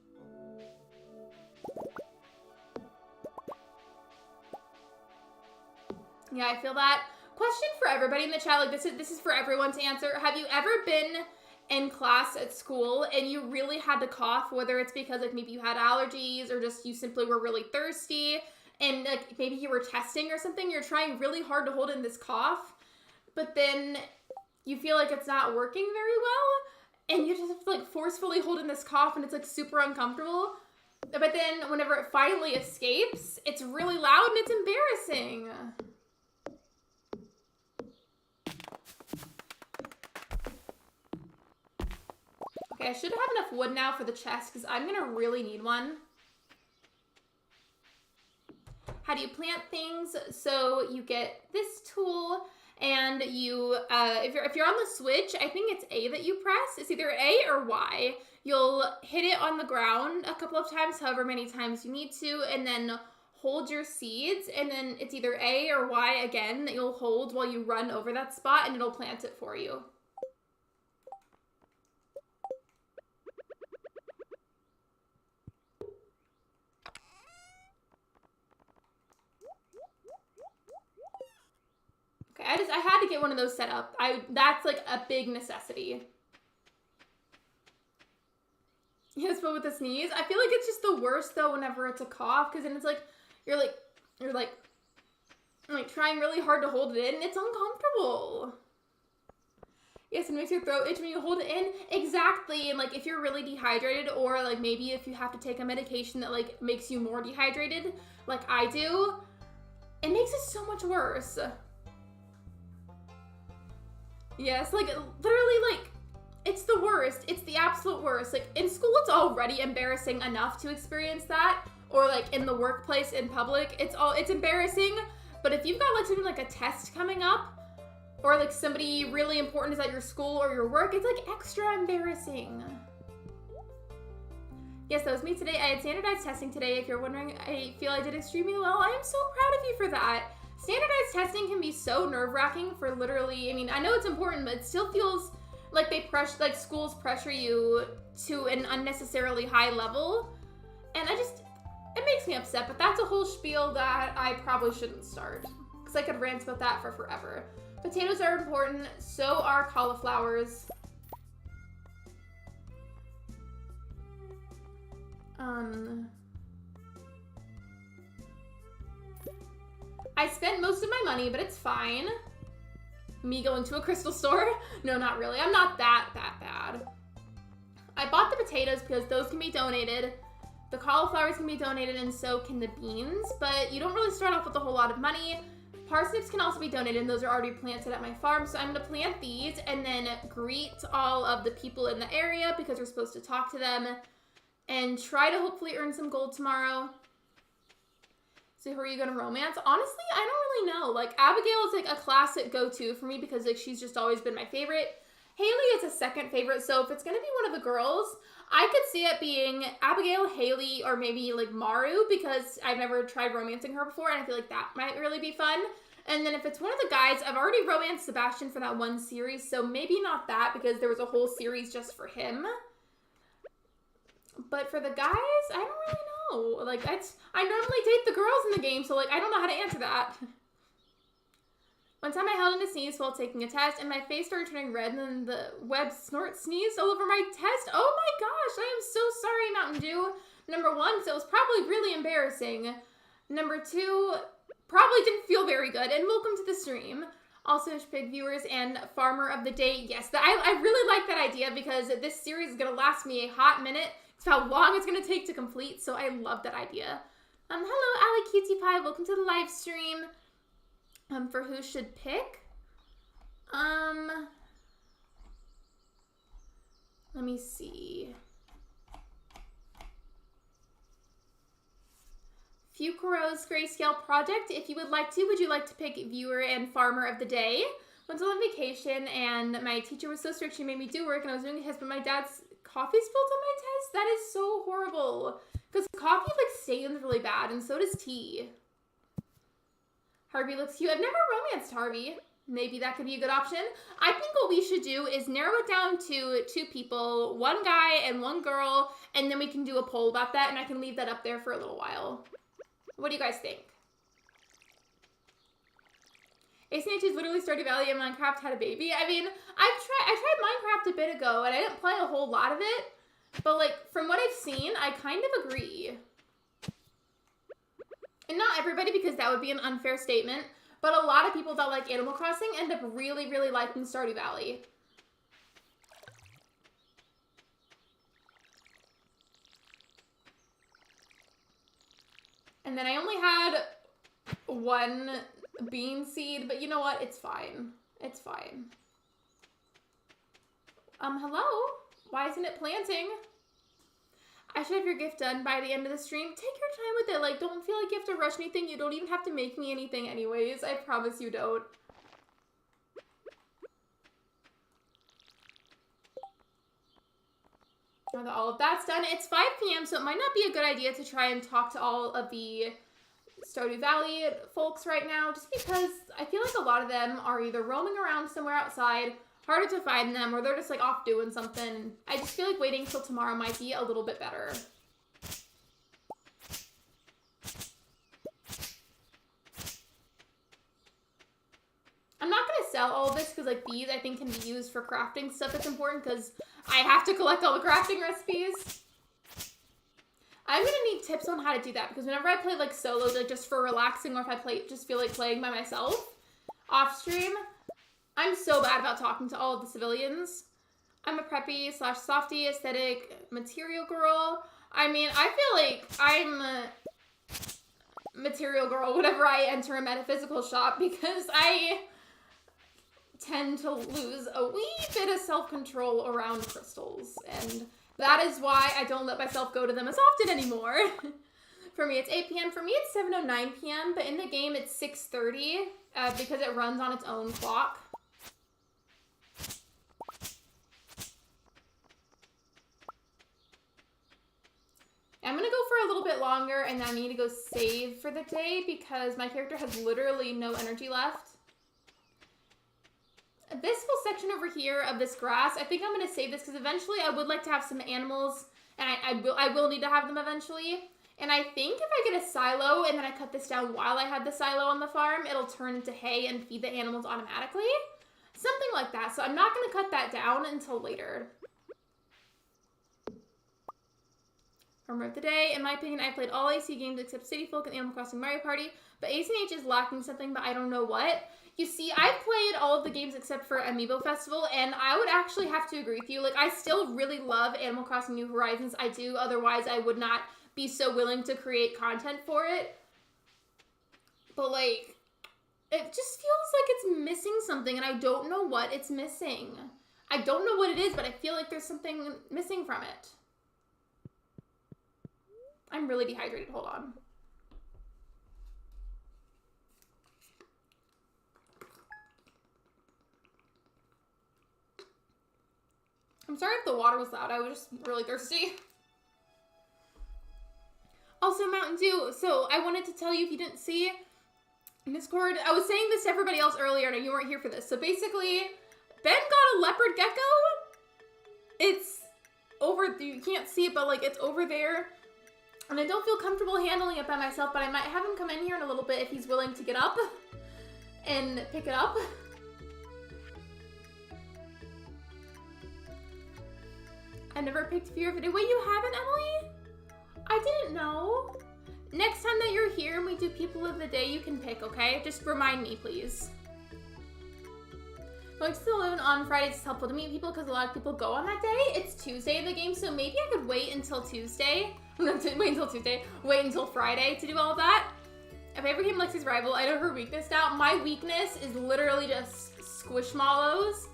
Yeah, I feel that. Question for everybody in the chat, like, this is for everyone to answer. Have you ever been in class at school and you really had to cough, whether it's because, like, maybe you had allergies or just you simply were really thirsty, and, like, maybe you were testing or something, you're trying really hard to hold in this cough, but then you feel like it's not working very well, and you just have to, like, forcefully hold in this cough, and it's, like, super uncomfortable, but then whenever it finally escapes, it's really loud and it's embarrassing. Okay, I should have enough wood now for the chest, because I'm going to really need one. How do you plant things? So you get this tool, and you, if you're on the Switch, I think it's A that you press. It's either A or Y. You'll hit it on the ground a couple of times, however many times you need to, and then hold your seeds, and then it's either A or Y again that you'll hold while you run over that spot, and it'll plant it for you. Okay, I had to get one of those set up. That's like a big necessity. Yes, but with the sneeze, I feel like it's just the worst though whenever it's a cough, because then it's like you're trying really hard to hold it in, and it's uncomfortable. Yes, it makes your throat itch when you hold it in. Exactly, and like if you're really dehydrated, or like maybe if you have to take a medication that like makes you more dehydrated, like I do, it makes it so much worse. Yes, like, literally, like, it's the worst. It's the absolute worst. Like, in school, it's already embarrassing enough to experience that. Or, like, in the workplace, in public, it's embarrassing. But if you've got, like, something like a test coming up, or, like, somebody really important is at your school or your work, it's, like, extra embarrassing. Yes, that was me today. I had standardized testing today. If you're wondering, I feel I did extremely well. I am so proud of you for that. Standardized testing can be so nerve-wracking for literally, I mean, I know it's important, but it still feels like like schools pressure you to an unnecessarily high level. And it makes me upset, but that's a whole spiel that I probably shouldn't start, because I could rant about that for forever. Potatoes are important, so are cauliflowers. I spent most of my money, but it's fine. Me going to a crystal store? No, not really. I'm not that bad. I bought the potatoes because those can be donated. The cauliflowers can be donated, and so can the beans, but you don't really start off with a whole lot of money. Parsnips can also be donated, and those are already planted at my farm, so I'm gonna plant these and then greet all of the people in the area because we're supposed to talk to them and try to hopefully earn some gold tomorrow. So who are you gonna romance? Honestly, I don't really know. Like, Abigail is like a classic go-to for me because like she's just always been my favorite. Haley is a second favorite, so if it's gonna be one of the girls, I could see it being Abigail, Haley, or maybe like Maru, because I've never tried romancing her before and I feel like that might really be fun. And then if it's one of the guys, I've already romanced Sebastian for that one series, so maybe not that because there was a whole series just for him. But for the guys, I don't really know. Like, I normally date the girls in the game, so like I don't know how to answer that. One time I held in a sneeze while taking a test, and my face started turning red, and then the web snort sneezed all over my test. Oh my gosh, I am so sorry, Mountain Dew. Number one, so it was probably really embarrassing. Number two, probably didn't feel very good, and welcome to the stream. Also, Pig viewers and Farmer of the Day. Yes, I really like that idea because this series is going to last me a hot minute. It's how long it's going to take to complete, so I love that idea. Hello, Ali Cutie Pie. Welcome to the live stream. For who should pick? Let me see. Fukuro's Grayscale Project. If you would like to, would you like to pick Viewer and Farmer of the Day? Went on vacation and my teacher was so strict she made me do work and I was doing a test, but my dad's coffee spilled on my test. That is so horrible. Because coffee like stains really bad and so does tea. Harvey looks cute. I've never romanced Harvey. Maybe that could be a good option. I think what we should do is narrow it down to 2 people, 1 guy and 1 girl, and then we can do a poll about that, and I can leave that up there for a little while. What do you guys think? ACH is literally Stardew Valley and Minecraft had a baby. I mean, I tried Minecraft a bit ago, and I didn't play a whole lot of it, but like, from what I've seen, I kind of agree. And not everybody, because that would be an unfair statement, but a lot of people that like Animal Crossing end up really, really liking Stardew Valley. And then I only had 1 bean seed, but you know what? It's fine. It's fine. Hello? Why isn't it planting? I should have your gift done by the end of the stream. Take your time with it. Like, don't feel like you have to rush anything. You don't even have to make me anything anyways. I promise you don't. Now that all of that's done, it's 5 p.m., so it might not be a good idea to try and talk to all of the Stardew Valley folks right now, just because I feel like a lot of them are either roaming around somewhere outside, harder to find them, or they're just like off doing something. I just feel like waiting till tomorrow might be a little bit better. I'm not going to sell all of this because like these I think can be used for crafting stuff that's important because I have to collect all the crafting recipes. I'm going to need tips on how to do that because whenever I play like solo, like just for relaxing, or if I just feel like playing by myself off stream, I'm so bad about talking to all of the civilians. I'm a preppy / softy aesthetic material girl. I mean, I feel like I'm a material girl whenever I enter a metaphysical shop because I tend to lose a wee bit of self-control around crystals, and that is why I don't let myself go to them as often anymore. For me, it's 8 p.m. For me, it's 7:09 p.m., but in the game, it's 6:30 because it runs on its own clock. for a little bit longer and then I need to go save for the day because my character has literally no energy left. This whole section over here of this grass, I think I'm going to save this because eventually I would like to have some animals, and I will need to have them eventually. And I think if I get a silo and then I cut this down while I had the silo on the farm, it'll turn into hay and feed the animals automatically. Something like that. So I'm not going to cut that down until later. Farmer of the day. In my opinion, I played all AC games except City Folk and Animal Crossing Mario Party, but ACH is lacking something, but I don't know what. You see, I've played all of the games except for Amiibo Festival, and I would actually have to agree with you. Like, I still really love Animal Crossing New Horizons. I do. Otherwise, I would not be so willing to create content for it. But, like, it just feels like it's missing something, and I don't know what it's missing. I don't know what it is, but I feel like there's something missing from it. I'm really dehydrated. Hold on. I'm sorry if the water was loud. I was just really thirsty. Also, Mountain Dew. So, I wanted to tell you, if you didn't see in Discord, I was saying this to everybody else earlier, and you weren't here for this. So, basically, Ben got a leopard gecko. It's over, you can't see it, but, like, it's over there. And I don't feel comfortable handling it by myself, but I might have him come in here in a little bit if he's willing to get up and pick it up. I've never picked Fear of a Day. Wait, you haven't, Emily? I didn't know. Next time that you're here and we do People of the Day, you can pick, okay? Just remind me, please. Going to Saloon on Fridays is helpful to meet people because a lot of people go on that day. It's Tuesday in the game, so maybe I could wait until Tuesday. Wait until Friday to do all of that. If I ever became Lexi's rival, I know her weakness now. My weakness is literally just squishmallows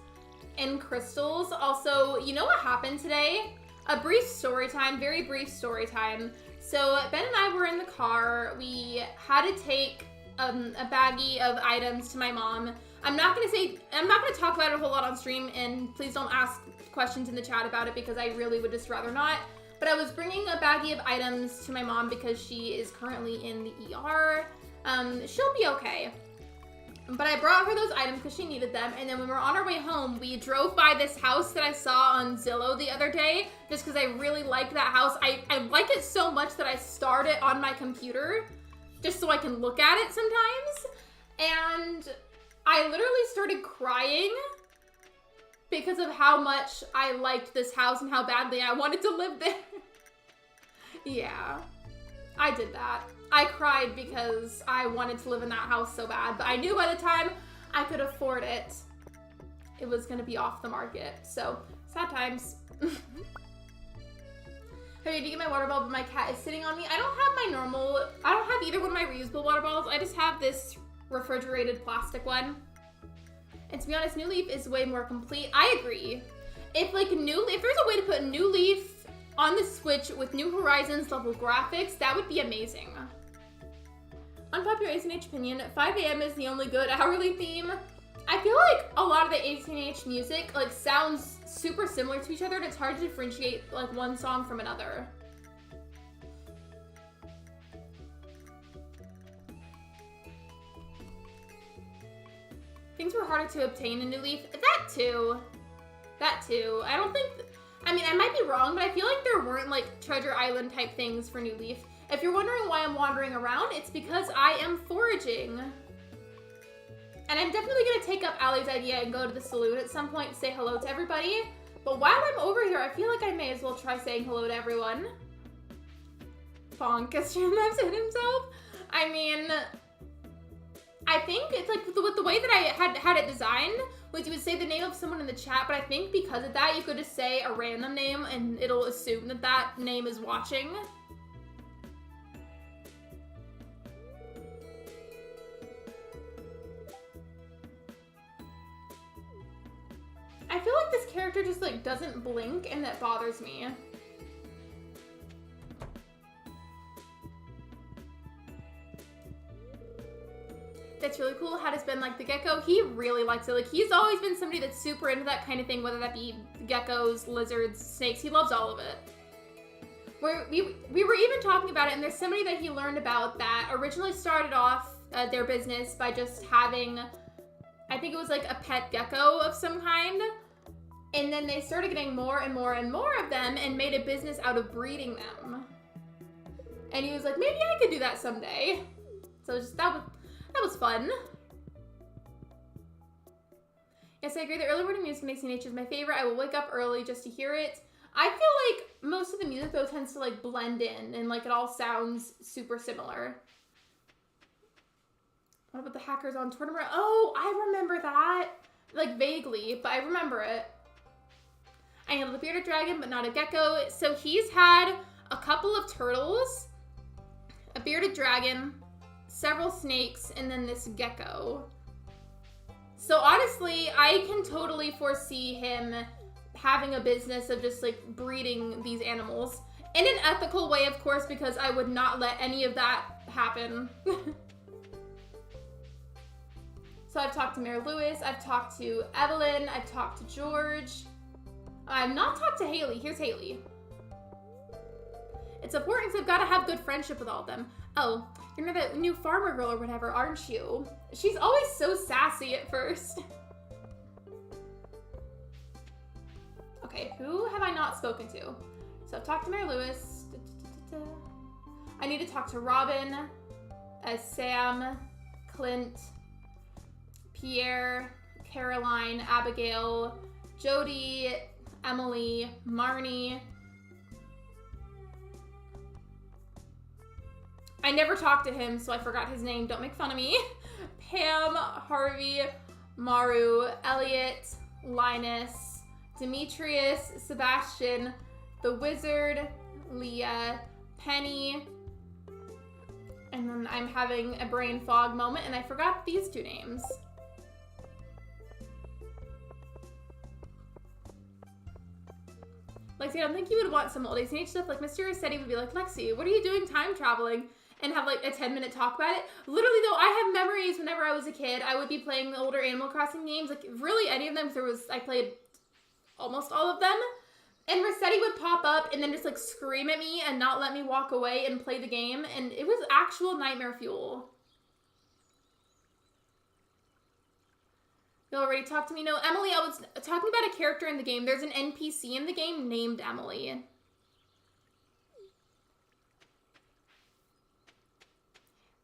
and crystals. Also, you know what happened today? A brief story time, very brief story time. So Ben and I were in the car. We had to take a baggie of items to my mom. I'm not gonna talk about it a whole lot on stream, and please don't ask questions in the chat about it because I really would just rather not. But I was bringing a baggie of items to my mom because she is currently in the ER. She'll be okay. But I brought her those items because she needed them, and then when we were on our way home, we drove by this house that I saw on Zillow the other day, just because I really liked that house. I like it so much that I starred it on my computer, just so I can look at it sometimes, and I literally started crying because of how much I liked this house and how badly I wanted to live there. Yeah, I did that. I cried because I wanted to live in that house so bad, but I knew by the time I could afford it, it was gonna be off the market. So, sad times. Hey, did you get my water bottle, but my cat is sitting on me? I don't have either one of my reusable water bottles. I just have this refrigerated plastic one. And to be honest, New Leaf is way more complete. I agree. If there's a way to put New Leaf on the Switch with New Horizons level graphics, that would be amazing. Unpopular ACNH opinion, 5 a.m. is the only good hourly theme. I feel like a lot of the ACNH music sounds super similar to each other, and it's hard to differentiate one song from another. Things were harder to obtain in New Leaf. That too. I don't think... I might be wrong, but I feel like there weren't, Treasure Island type things for New Leaf. If you're wondering why I'm wandering around, it's because I am foraging. And I'm definitely going to take up Allie's idea and go to the Saloon at some point and say hello to everybody. But while I'm over here, I feel like I may as well try saying hello to everyone. Bonk Streamlabs hit himself. I think it's with the way that I had it designed was you would say the name of someone in the chat, but I think because of that, you could just say a random name and it'll assume that that name is watching. I feel like this character just doesn't blink and that bothers me. That's really cool. How does Ben like the gecko? He really likes it. He's always been somebody that's super into that kind of thing, whether that be geckos, lizards, snakes. He loves all of it. we were even talking about it, and there's somebody that he learned about that originally started off their business by just having, I think it was like a pet gecko of some kind, and then they started getting more and more and more of them and made a business out of breeding them. And he was like, maybe I could do that someday. So just, that was fun. Yes, I agree. The early morning music makes nature my favorite. I will wake up early just to hear it. I feel like most of the music though tends to like blend in and like it all sounds super similar. What about the hackers on tournament? Oh, I remember that. Like vaguely, but I remember it. I handled a bearded dragon, but not a gecko. So he's had a couple of turtles, a bearded dragon, several snakes, and then this gecko. So honestly, I can totally foresee him having a business of just like breeding these animals in an ethical way, of course, because I would not let any of that happen. So I've talked to Mayor Lewis, I've talked to Evelyn, I've talked to George. I've not talked to Haley. Here's Haley. It's important because I've got to have good friendship with all of them. Oh, you're the new farmer girl or whatever, aren't you? She's always so sassy at first. Okay, who have I not spoken to? So I've talked to Mayor Lewis. I need to talk to Robin, Sam, Clint, Pierre, Caroline, Abigail, Jody, Emily, Marnie. I never talked to him, so I forgot his name. Don't make fun of me. Pam, Harvey, Maru, Elliot, Linus, Demetrius, Sebastian, the Wizard, Leah, Penny, and then I'm having a brain fog moment, and I forgot these two names. Lexi, I don't think you would want some old age stuff. Like, Mysterious said he would be like, Lexi, what are you doing time traveling? And have like a 10-minute talk about it. Literally though, I have memories whenever I was a kid. I would be playing the older Animal Crossing games, like really any of them, because I played almost all of them. And Rossetti would pop up and then just like scream at me and not let me walk away and play the game. And it was actual nightmare fuel. You already talked to me? No, Emily, I was talking about a character in the game. There's an NPC in the game named Emily.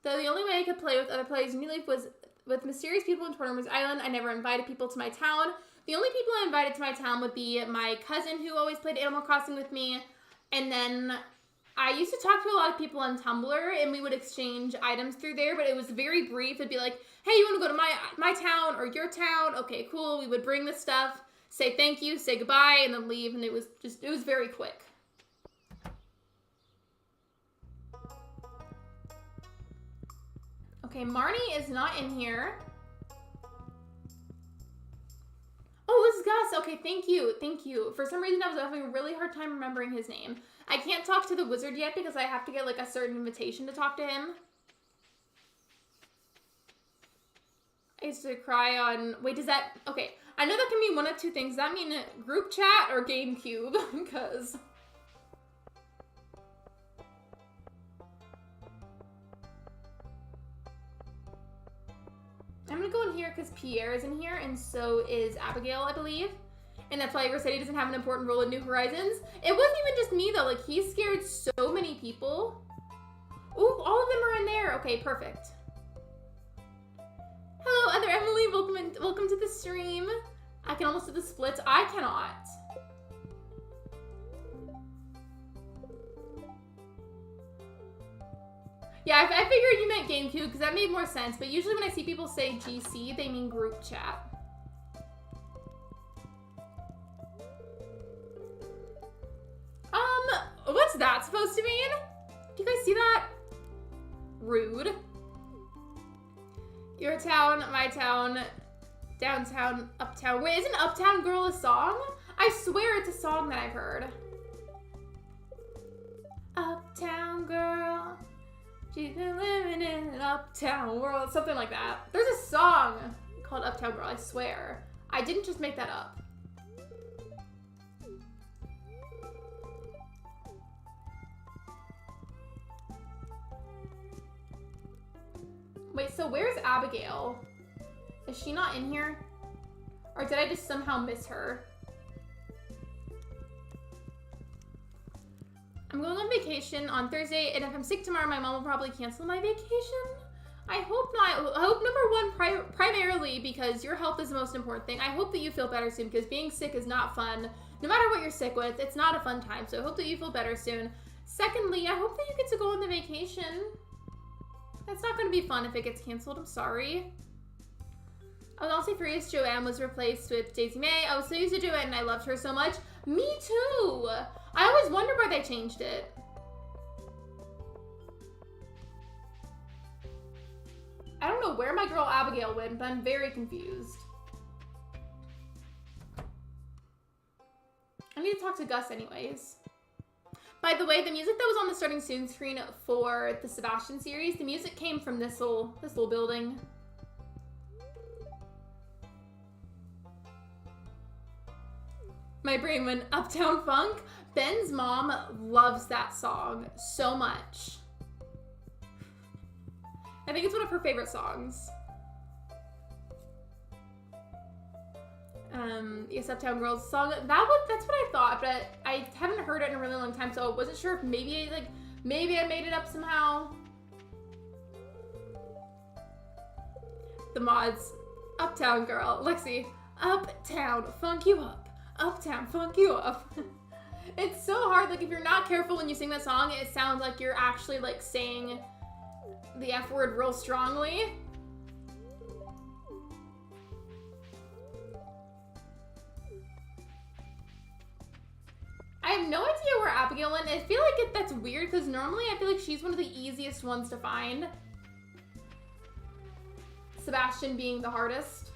Though the only way I could play with other players in New Leaf was with mysterious people in Tortimer's Island. I never invited people to my town. The only people I invited to my town would be my cousin who always played Animal Crossing with me. And then I used to talk to a lot of people on Tumblr and we would exchange items through there, but it was very brief. It'd be like, hey, you want to go to my town or your town? Okay, cool. We would bring the stuff, say thank you, say goodbye, and then leave. And it was very quick. Okay, Marnie is not in here. Oh, this is Gus. Okay, thank you. Thank you. For some reason, I was having a really hard time remembering his name. I can't talk to the wizard yet because I have to get like a certain invitation to talk to him. I used to cry on... Wait, does that... Okay, I know that can mean one of two things. Does that mean group chat or GameCube? Because... I'm gonna go in here because Pierre is in here, and so is Abigail, I believe. And that's why Rossetti doesn't have an important role in New Horizons. It wasn't even just me, though. Like, he scared so many people. Ooh, all of them are in there. Okay, perfect. Hello, other Emily. Welcome to the stream. I can almost do the splits. I cannot. Yeah, I figured you meant GameCube because that made more sense. But usually when I see people say GC, they mean group chat. What's that supposed to mean? Do you guys see that? Rude. Your town, my town, downtown, uptown. Wait, isn't Uptown Girl a song? I swear it's a song that I've heard. Uptown Girl. She's been living in an uptown world. Something like that. There's a song called Uptown Girl, I swear. I didn't just make that up. Wait, so where's Abigail? Is she not in here? Or did I just somehow miss her? I'm going on vacation on Thursday, and if I'm sick tomorrow, my mom will probably cancel my vacation. I hope not. I hope number one, primarily because your health is the most important thing. I hope that you feel better soon, because being sick is not fun. No matter what you're sick with, it's not a fun time, so I hope that you feel better soon. Secondly, I hope that you get to go on the vacation. That's not going to be fun if it gets canceled. I'm sorry. I was also furious Joanne was replaced with Daisy May. I was so used to Joanne and I loved her so much. Me too. I always wonder why they changed it. I don't know where my girl Abigail went, but I'm very confused. I need to talk to Gus anyways. By the way, the music that was on the starting soon screen for the Sebastian series, the music came from this little building. My brain went Uptown Funk. Ben's mom loves that song so much. I think it's one of her favorite songs. Yes, Uptown Girls song. That's what I thought, but I haven't heard it in a really long time, so I wasn't sure if maybe I made it up somehow. The mods. Uptown Girl. Lexi. Uptown, funk you up. Uptown, funk you up. It's so hard, like if you're not careful when you sing that song, it sounds like you're actually like saying the F word real strongly. I have no idea where Abigail went. I feel like that's weird because normally I feel like she's one of the easiest ones to find. Sebastian being the hardest.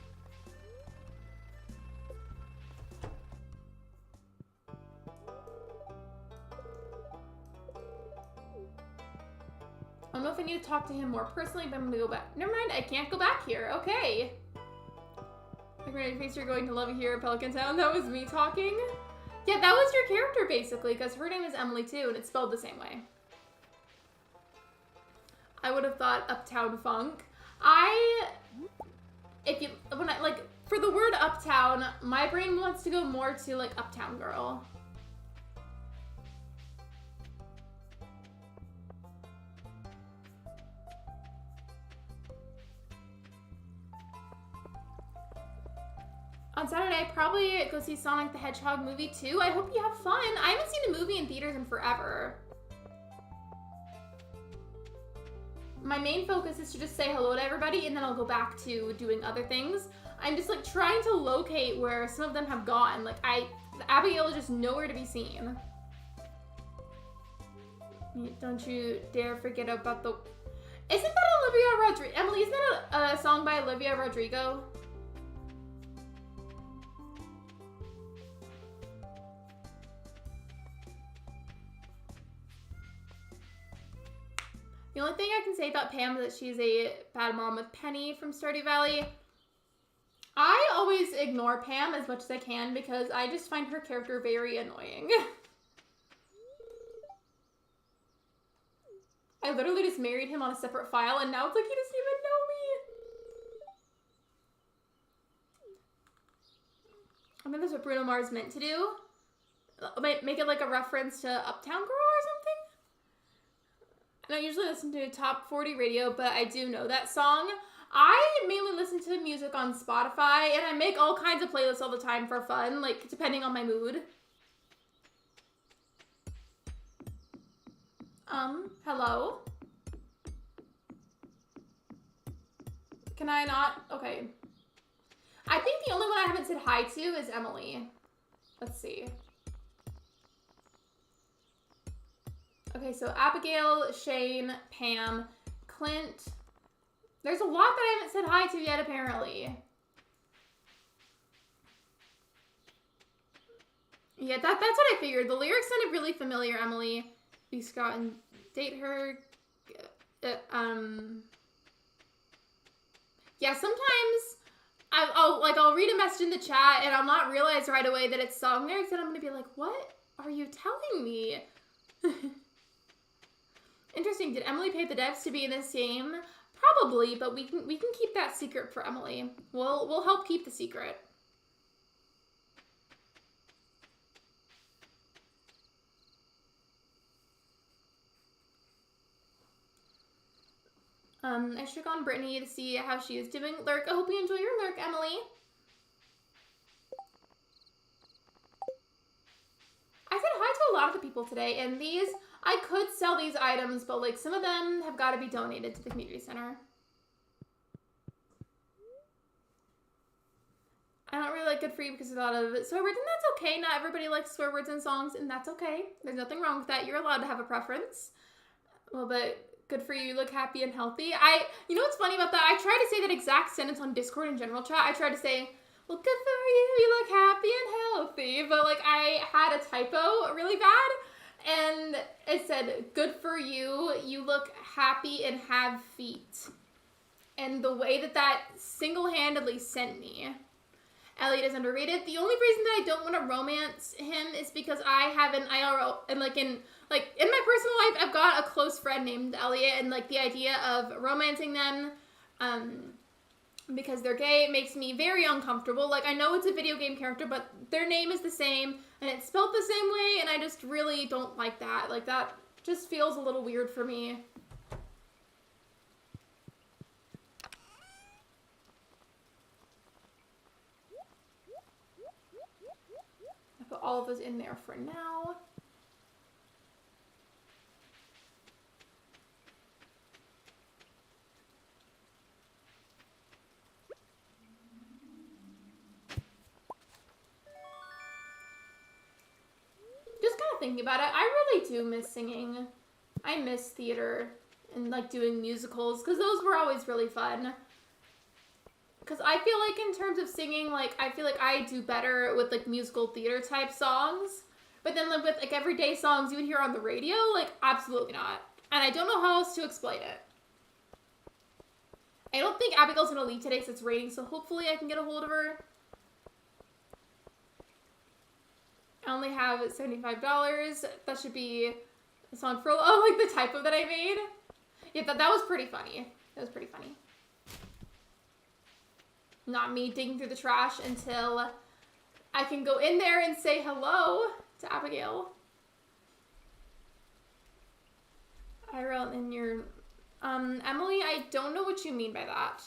I don't know if I need to talk to him more personally, but I'm gonna go back. Never mind, I can't go back here. Okay. In case you're going to love it here at Pelican Town. That was me talking. Yeah, that was your character basically, because her name is Emily too, and it's spelled the same way. I would have thought Uptown Funk. For the word uptown, my brain wants to go more to like Uptown Girl. On Saturday, I probably go see Sonic the Hedgehog movie too. I hope you have fun. I haven't seen a movie in theaters in forever. My main focus is to just say hello to everybody and then I'll go back to doing other things. I'm just like trying to locate where some of them have gone. Like Abigail is just nowhere to be seen. Don't you dare forget about the... Isn't that Olivia Rodrigo? Emily, isn't that a song by Olivia Rodrigo? The only thing I can say about Pam is that she's a bad mom with Penny from Stardew Valley. I always ignore Pam as much as I can because I just find her character very annoying. I literally just married him on a separate file and now it's like he doesn't even know me. I think that's what Bruno Mars meant to do. Make it like a reference to Uptown Girl or something. I don't usually listen to top 40 radio, but I do know that song. I mainly listen to music on Spotify, and I make all kinds of playlists all the time for fun, like, depending on my mood. Hello? Can I not? Okay. I think the only one I haven't said hi to is Emily. Let's see. Okay, so Abigail, Shane, Pam, Clint. There's a lot that I haven't said hi to yet, apparently. Yeah, that's what I figured. The lyrics sounded really familiar, Emily. Be Scott and date her. Yeah, sometimes I'll read a message in the chat and I'll not realize right away that it's song lyrics and I'm gonna be like, what are you telling me? Interesting. Did Emily pay the devs to be in this game? Probably, but we can keep that secret for Emily. We'll help keep the secret. I shook on Brittany to see how she is doing. Lurk, I hope you enjoy your lurk, Emily. I said hi to a lot of the people today, and these, I could sell these items, but like some of them have got to be donated to the community center. I don't really like good for you because there's a lot of swear words, and that's okay. Not everybody likes swear words in songs, and that's okay. There's nothing wrong with that. You're allowed to have a preference. Well, but good for you. You look happy and healthy. You know what's funny about that? I tried to say that exact sentence on Discord in general chat. I tried to say, well, good for you. You look happy and healthy. But like I had a typo really bad, and it said, good for you. You look happy and have feet. And the way that single-handedly sent me. Elliot is underrated. The only reason that I don't want to romance him is because I have an IRL, and in my personal life, I've got a close friend named Elliot, and like the idea of romancing them, because they're gay, makes me very uncomfortable. Like I know it's a video game character, but their name is the same, and it's spelled the same way, and I just really don't like that. Like that just feels a little weird for me. All of those in there for now. Just kind of thinking about it, I really do miss singing. I miss theater and like doing musicals because those were always really fun. Because I feel like in terms of singing, like, I feel like I do better with, like, musical theater type songs. But then, like, with, like, everyday songs you would hear on the radio, like, absolutely not. And I don't know how else to explain it. I don't think Abigail's gonna leave today because it's raining, so hopefully I can get a hold of her. I only have $75. That should be a song for, oh, like, the typo that I made. Yeah, that was pretty funny. That was pretty funny. Not me digging through the trash until I can go in there and say hello to Abigail. I wrote in your, Emily, I don't know what you mean by that.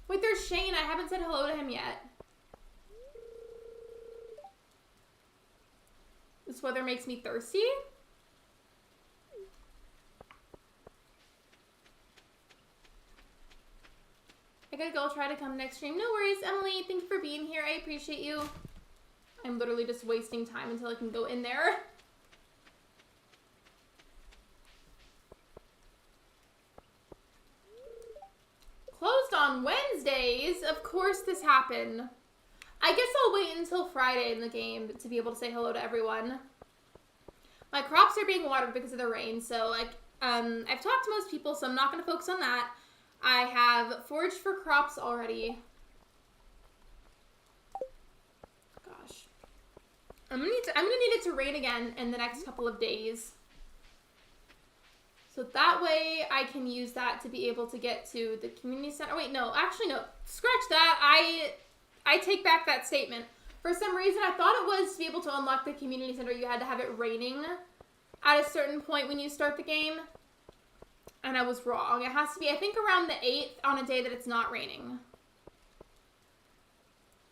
Wait, there's Shane. I haven't said hello to him yet. This weather makes me thirsty. I gotta go try to come next stream. No worries, Emily. Thank you for being here. I appreciate you. I'm literally just wasting time until I can go in there. Closed on Wednesdays? Of course this happened. I guess I'll wait until Friday in the game to be able to say hello to everyone. My crops are being watered because of the rain, so like I've talked to most people, so I'm not going to focus on that. I have foraged for crops already. Gosh. I'm gonna need it to rain again in the next couple of days. So that way I can use that to be able to get to the community center. Wait, no, actually no. Scratch that. I take back that statement. For some reason, I thought it was to be able to unlock the community center, you had to have it raining at a certain point when you start the game. And I was wrong. It has to be, I think, around the 8th on a day that it's not raining.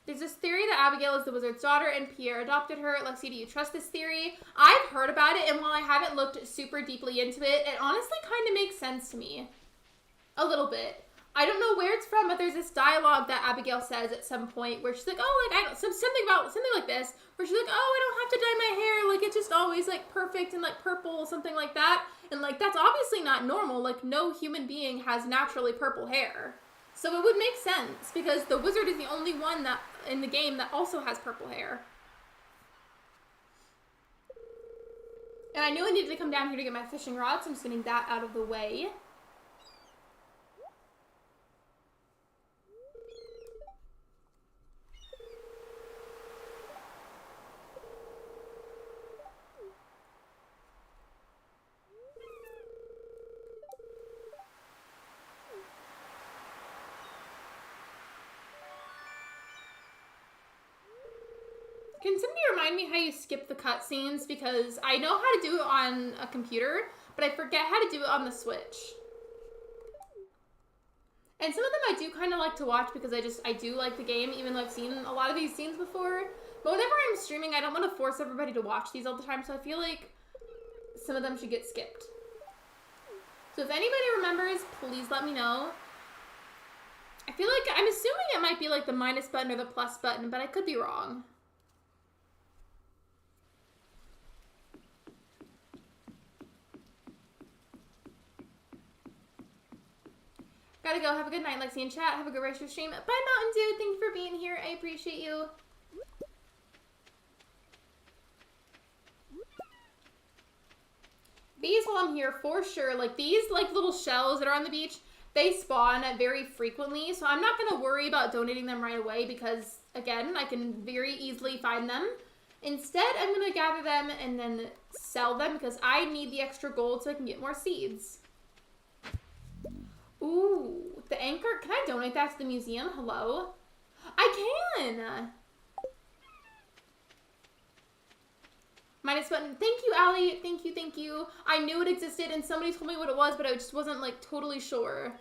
There's this theory that Abigail is the wizard's daughter and Pierre adopted her. Lexi, do you trust this theory? I've heard about it, and while I haven't looked super deeply into it, it honestly kind of makes sense to me. A little bit. I don't know where it's from, but there's this dialogue that Abigail says at some point where she's like, oh, like, something like this, where she's like, oh, I don't have to dye my hair, like, it's just always, like, perfect and, like, purple, something like that, and, like, that's obviously not normal, like, no human being has naturally purple hair, so it would make sense, because the wizard is the only one that, in the game, that also has purple hair. And I knew I needed to come down here to get my fishing rod, so I'm just getting that out of the way. Can somebody remind me how you skip the cutscenes? Because I know how to do it on a computer, but I forget how to do it on the Switch. And some of them I do kind of like to watch because I do like the game, even though I've seen a lot of these scenes before. But whenever I'm streaming, I don't want to force everybody to watch these all the time, so I feel like some of them should get skipped. So if anybody remembers, please let me know. I feel like, I'm assuming it might be like the minus button or the plus button, but I could be wrong. Gotta go. Have a good night, Lexi and chat. Have a good rest of your stream. Bye, Mountain Dew. Thank you for being here. I appreciate you. These, while I'm here, for sure, like these like little shells that are on the beach, they spawn very frequently. So I'm not going to worry about donating them right away because, again, I can very easily find them. Instead, I'm going to gather them and then sell them because I need the extra gold so I can get more seeds. Ooh, the anchor. Can I donate that to the museum? Hello? I can. Minus button. Thank you, Allie. Thank you, thank you. I knew it existed and somebody told me what it was, but I just wasn't like totally sure.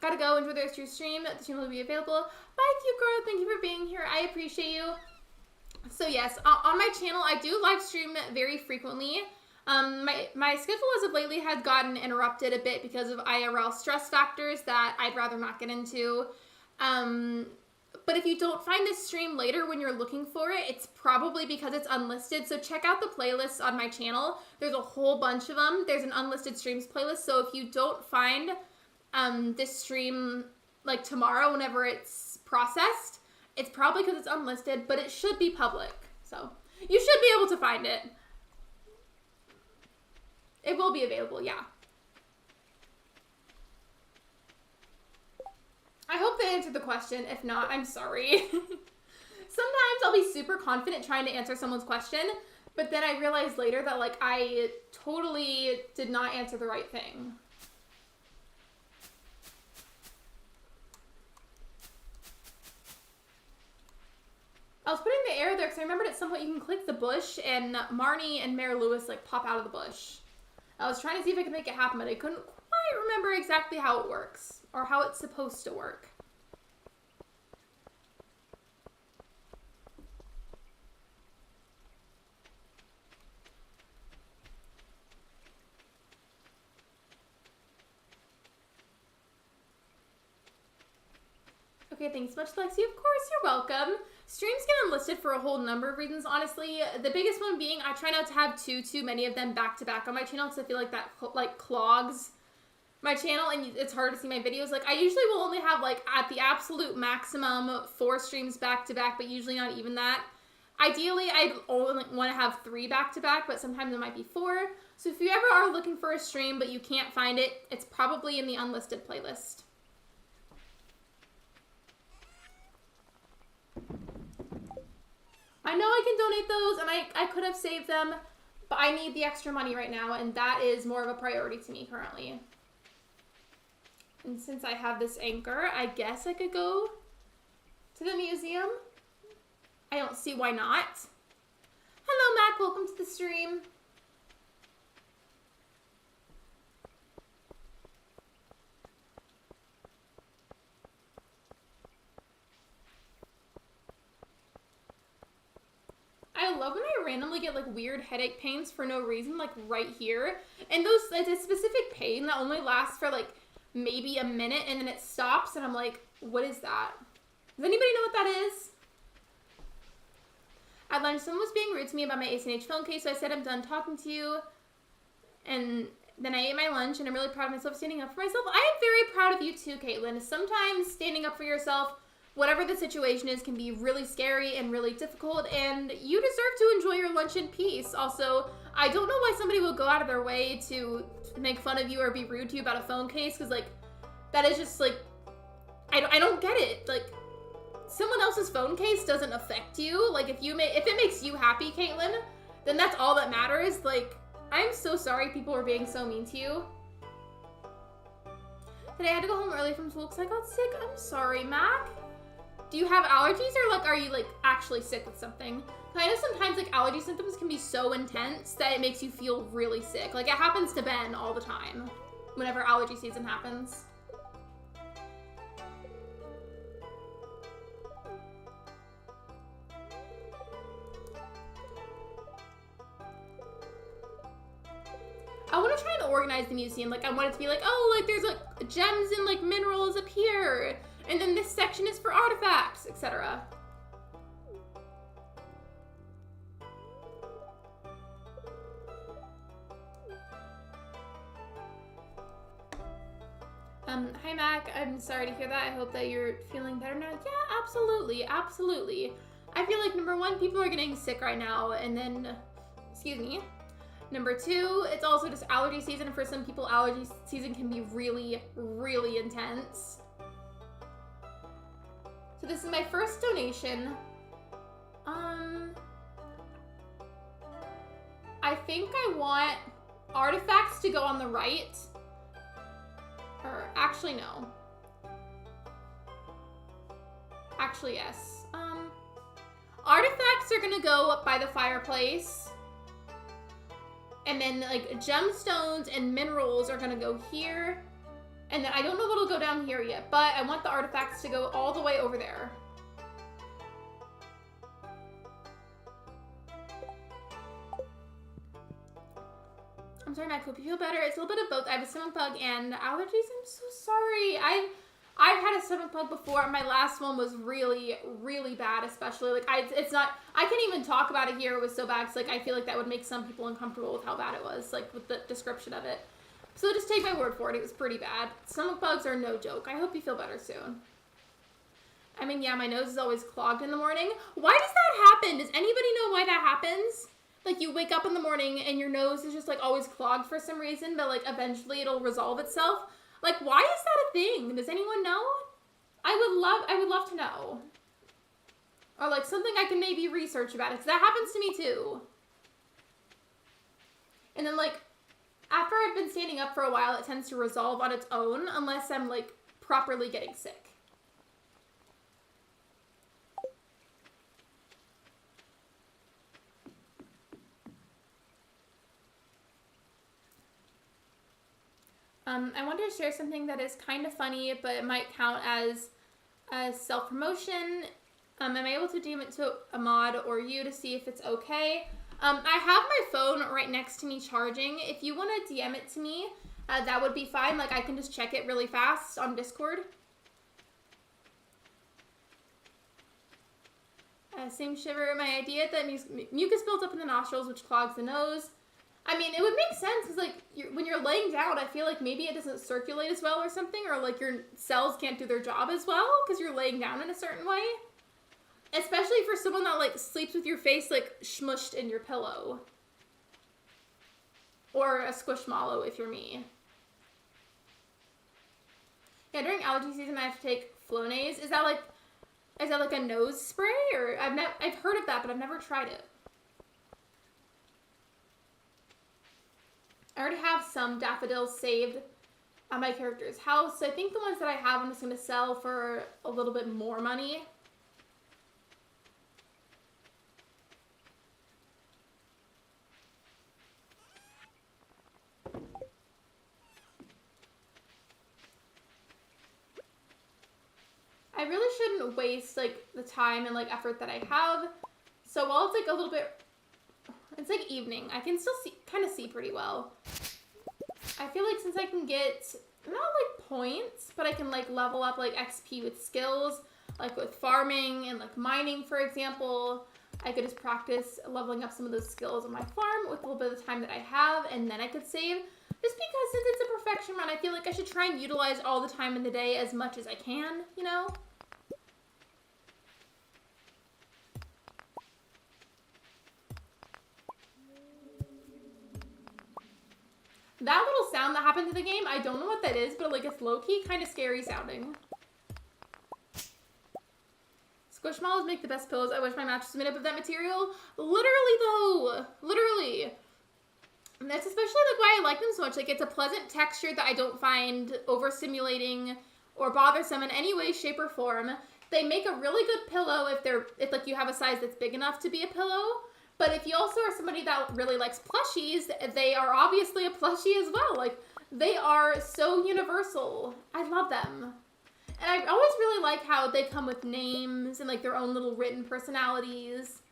Gotta go. Enjoy the rest of your stream. The stream will be available. Bye, cute girl. Thank you for being here. I appreciate you. So yes, on my channel, I do live stream very frequently. My schedule as of lately has gotten interrupted a bit because of IRL stress factors that I'd rather not get into. But if you don't find this stream later when you're looking for it, it's probably because it's unlisted. So check out the playlists on my channel. There's a whole bunch of them. There's an unlisted streams playlist. So if you don't find this stream like tomorrow whenever it's processed, it's probably because it's unlisted, but it should be public. So you should be able to find it. It will be available, yeah. I hope they answered the question. If not, I'm sorry. Sometimes I'll be super confident trying to answer someone's question, but then I realize later that like I totally did not answer the right thing. I was putting the arrow there because I remembered at some point you can click the bush and Marnie and Mayor Lewis like pop out of the bush. I was trying to see if I could make it happen, but I couldn't quite remember exactly how it works or how it's supposed to work. Okay, thanks much, Lexi. Of course, you're welcome. Streams get unlisted for a whole number of reasons, honestly. The biggest one being I try not to have too many of them back to back on my channel because I feel like that like clogs my channel and it's hard to see my videos. Like I usually will only have like at the absolute maximum 4 streams back to back, but usually not even that. Ideally, I'd only want to have 3 back to back, but sometimes it might be 4. So if you ever are looking for a stream but you can't find it, it's probably in the unlisted playlist. I know I can donate those, and I could have saved them, but I need the extra money right now, and that is more of a priority to me currently. And since I have this anchor, I guess I could go to the museum. I don't see why not. Hello, Mac. Welcome to the stream. I love when I randomly get like weird headache pains for no reason, like right here. And it's a specific pain that only lasts for like maybe a minute and then it stops and I'm like, what is that? Does anybody know what that is? At lunch, someone was being rude to me about my ACNH phone case, so I said I'm done talking to you. And then I ate my lunch and I'm really proud of myself standing up for myself. I am very proud of you too, Caitlin. Sometimes standing up for yourself, whatever the situation is, can be really scary and really difficult, and you deserve to enjoy your lunch in peace. Also, I don't know why somebody will go out of their way to make fun of you or be rude to you about a phone case, because, like, that is just, like, I don't get it. Like, someone else's phone case doesn't affect you. Like, if it makes you happy, Caitlin, then that's all that matters. Like, I'm so sorry people were being so mean to you. Today I had to go home early from school because I got sick. I'm sorry, Mac. Do you have allergies or like are you like actually sick with something? I know sometimes like allergy symptoms can be so intense that it makes you feel really sick. Like it happens to Ben all the time whenever allergy season happens. I want to try and organize the museum. Like I want it to be like, oh, like there's like gems and like minerals up here, and then this section is for artifacts, etc. Hi Mac, I'm sorry to hear that. I hope that you're feeling better now. Yeah, absolutely, absolutely. I feel like number one, people are getting sick right now, and then, excuse me. Number two, it's also just allergy season. For some people, allergy season can be really, really intense. So this is my first donation. I think I want artifacts to go on the right. Or actually, no. Actually, yes. Artifacts are gonna go up by the fireplace. And then like gemstones and minerals are gonna go here. And then I don't know what'll go down here yet, but I want the artifacts to go all the way over there. I'm sorry, Mac, hope you feel better. It's a little bit of both. I have a stomach bug and allergies. I'm so sorry. I've had a stomach bug before. My last one was really, really bad, especially. Like, I can't even talk about it here. It was so bad. Cause, like, I feel like that would make some people uncomfortable with how bad it was, like, with the description of it. So just take my word for it. It was pretty bad. Stomach bugs are no joke. I hope you feel better soon. I mean, yeah, my nose is always clogged in the morning. Why does that happen? Does anybody know why that happens? Like, you wake up in the morning and your nose is just, like, always clogged for some reason, but, like, eventually it'll resolve itself. Like, why is that a thing? Does anyone know? I would love to know. Or, like, something I can maybe research about it, because that happens to me, too. And then, like, after I've been standing up for a while, it tends to resolve on its own, unless I'm, like, properly getting sick. I wanted to share something that is kind of funny, but it might count as self-promotion. Am I able to DM it to a mod or you to see if it's okay? I have my phone right next to me charging. If you want to DM it to me, that would be fine. Like, I can just check it really fast on Discord. Same shiver. My idea that mucus builds up in the nostrils, which clogs the nose. I mean, it would make sense because, like, when you're laying down, I feel like maybe it doesn't circulate as well or something, or, like, your cells can't do their job as well because you're laying down in a certain way. Especially for someone that, like, sleeps with your face, like, smushed in your pillow. Or a squishmallow if you're me. Yeah, during allergy season, I have to take Flonase. Is that like a nose spray? Or I've heard of that, but I've never tried it. I already have some daffodils saved at my character's house. So I think the ones that I have, I'm just going to sell for a little bit more money. I really shouldn't waste, like, the time and, like, effort that I have. So while it's, like, a little bit... It's like evening. I can still kind of see pretty well. I feel like since I can get, not like points, but I can like level up like XP with skills, like with farming and like mining, for example. I could just practice leveling up some of those skills on my farm with a little bit of the time that I have, and then I could save. Just because since it's a perfection run, I feel like I should try and utilize all the time in the day as much as I can, you know? That little sound that happened to the game, I don't know what that is, but like it's low-key kind of scary sounding. Squishmallows make the best pillows. I wish my mattress was made up of that material. Literally though, literally. And that's especially like why I like them so much. Like it's a pleasant texture that I don't find overstimulating or bothersome in any way, shape, or form. they make a really good pillow if like you have a size that's big enough to be a pillow. But if you also are somebody that really likes plushies, they are obviously a plushie as well. Like, they are so universal. I love them. And I always really like how they come with names and like their own little written personalities.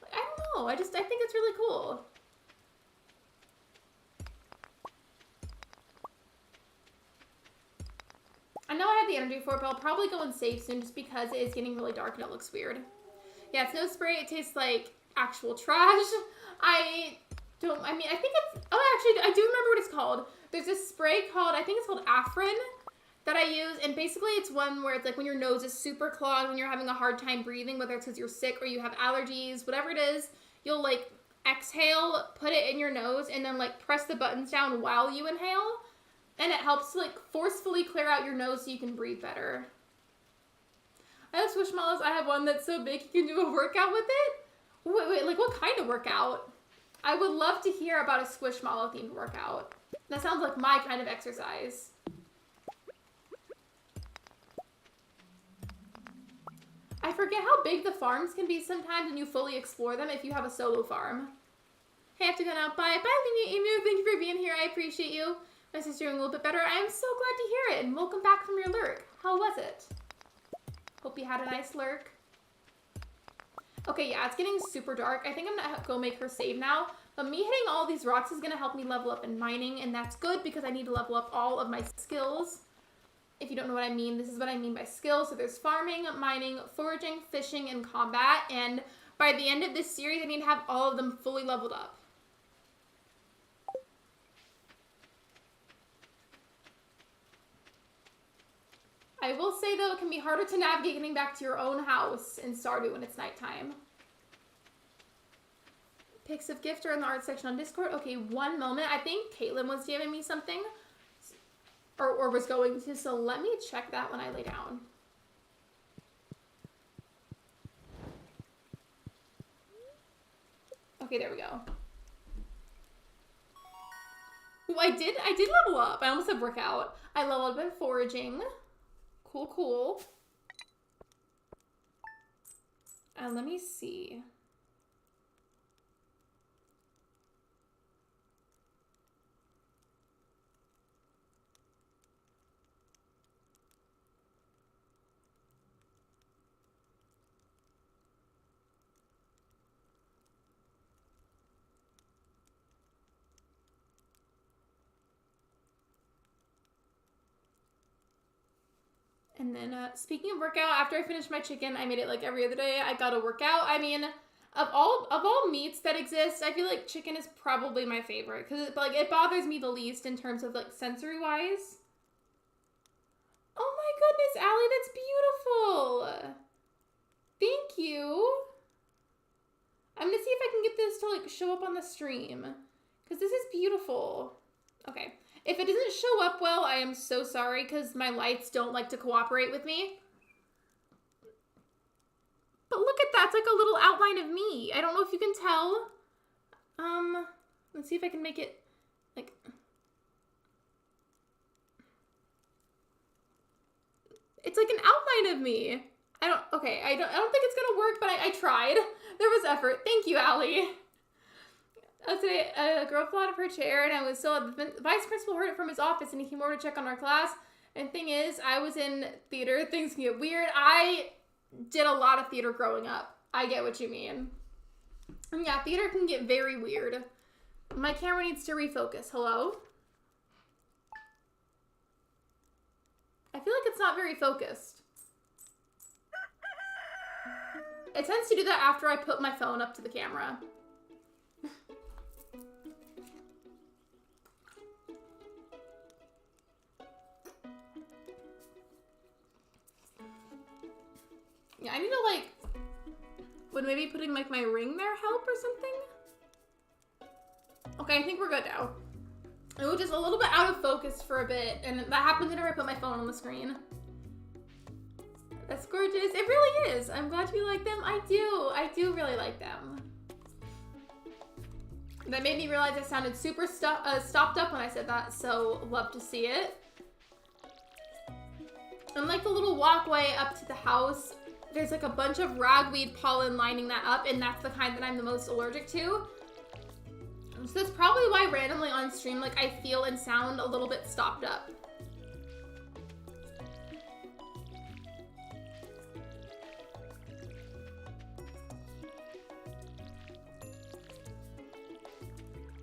Like, I don't know. I think it's really cool. I know I have the energy for it, but I'll probably go and save soon just because it is getting really dark and it looks weird. Yeah, it's no spray. It tastes like actual trash. I think it's, oh, actually, I do remember what it's called. There's this spray called, I think it's called Afrin that I use, and basically it's one where it's like when your nose is super clogged, when you're having a hard time breathing, whether it's because you're sick or you have allergies, whatever it is, you'll like exhale, put it in your nose, and then like press the buttons down while you inhale, and it helps to like forcefully clear out your nose so you can breathe better. I have Squishmallows. I have one that's so big you can do a workout with it. Wait, like what kind of workout? I would love to hear about a Squishmallow themed workout. That sounds like my kind of exercise. I forget how big the farms can be sometimes when you fully explore them if you have a solo farm. Hey, I have to go now. Bye. Bye, Emu. Thank you for being here. I appreciate you. My sister's doing a little bit better. I am so glad to hear it. And welcome back from your lurk. How was it? Hope you had a nice lurk. Okay, yeah, it's getting super dark. I think I'm gonna go make her save now. But me hitting all these rocks is gonna help me level up in mining, and that's good because I need to level up all of my skills. If you don't know what I mean, this is what I mean by skills. So there's farming, mining, foraging, fishing, and combat. And by the end of this series, I need to have all of them fully leveled up. I will say, though, it can be harder to navigate getting back to your own house in Stardew when it's nighttime. Pics of gift are in the art section on Discord. Okay, one moment. I think Caitlin was giving me something. Or was going to, so let me check that when I lay down. Okay, there we go. Ooh, I did level up. I almost said workout. I leveled up in foraging. Cool, cool. And let me see. And then, speaking of workout, after I finished my chicken, I made it like every other day. I got a workout. I mean, of all meats that exist, I feel like chicken is probably my favorite because it bothers me the least in terms of like sensory wise. Oh my goodness, Allie, that's beautiful. Thank you. I'm gonna see if I can get this to like show up on the stream because this is beautiful. Okay. If it doesn't show up well, I am so sorry because my lights don't like to cooperate with me. But look at that. It's like a little outline of me. I don't know if you can tell. Let's see if I can make it like... It's like an outline of me. I don't think it's gonna work, but I tried. There was effort. Thank you, Allie. Today, a girl fell out of her chair, and I was still at the vice principal heard it from his office, and he came over to check on our class. And thing is, I was in theater. Things can get weird. I did a lot of theater growing up. I get what you mean. And yeah, theater can get very weird. My camera needs to refocus. Hello? I feel like it's not very focused. It tends to do that after I put my phone up to the camera. Yeah, I need to like, would maybe putting like my ring there help or something? Okay, I think we're good now. It was just a little bit out of focus for a bit, and that happened whenever I put my phone on the screen. That's gorgeous. It really is. I'm glad you like them. I do really like them. That made me realize I sounded super stopped up when I said that, so love to see it. And like the little walkway up to the house, there's like a bunch of ragweed pollen lining that up, and that's the kind that I'm the most allergic to. So that's probably why randomly on stream, like, I feel and sound a little bit stopped up.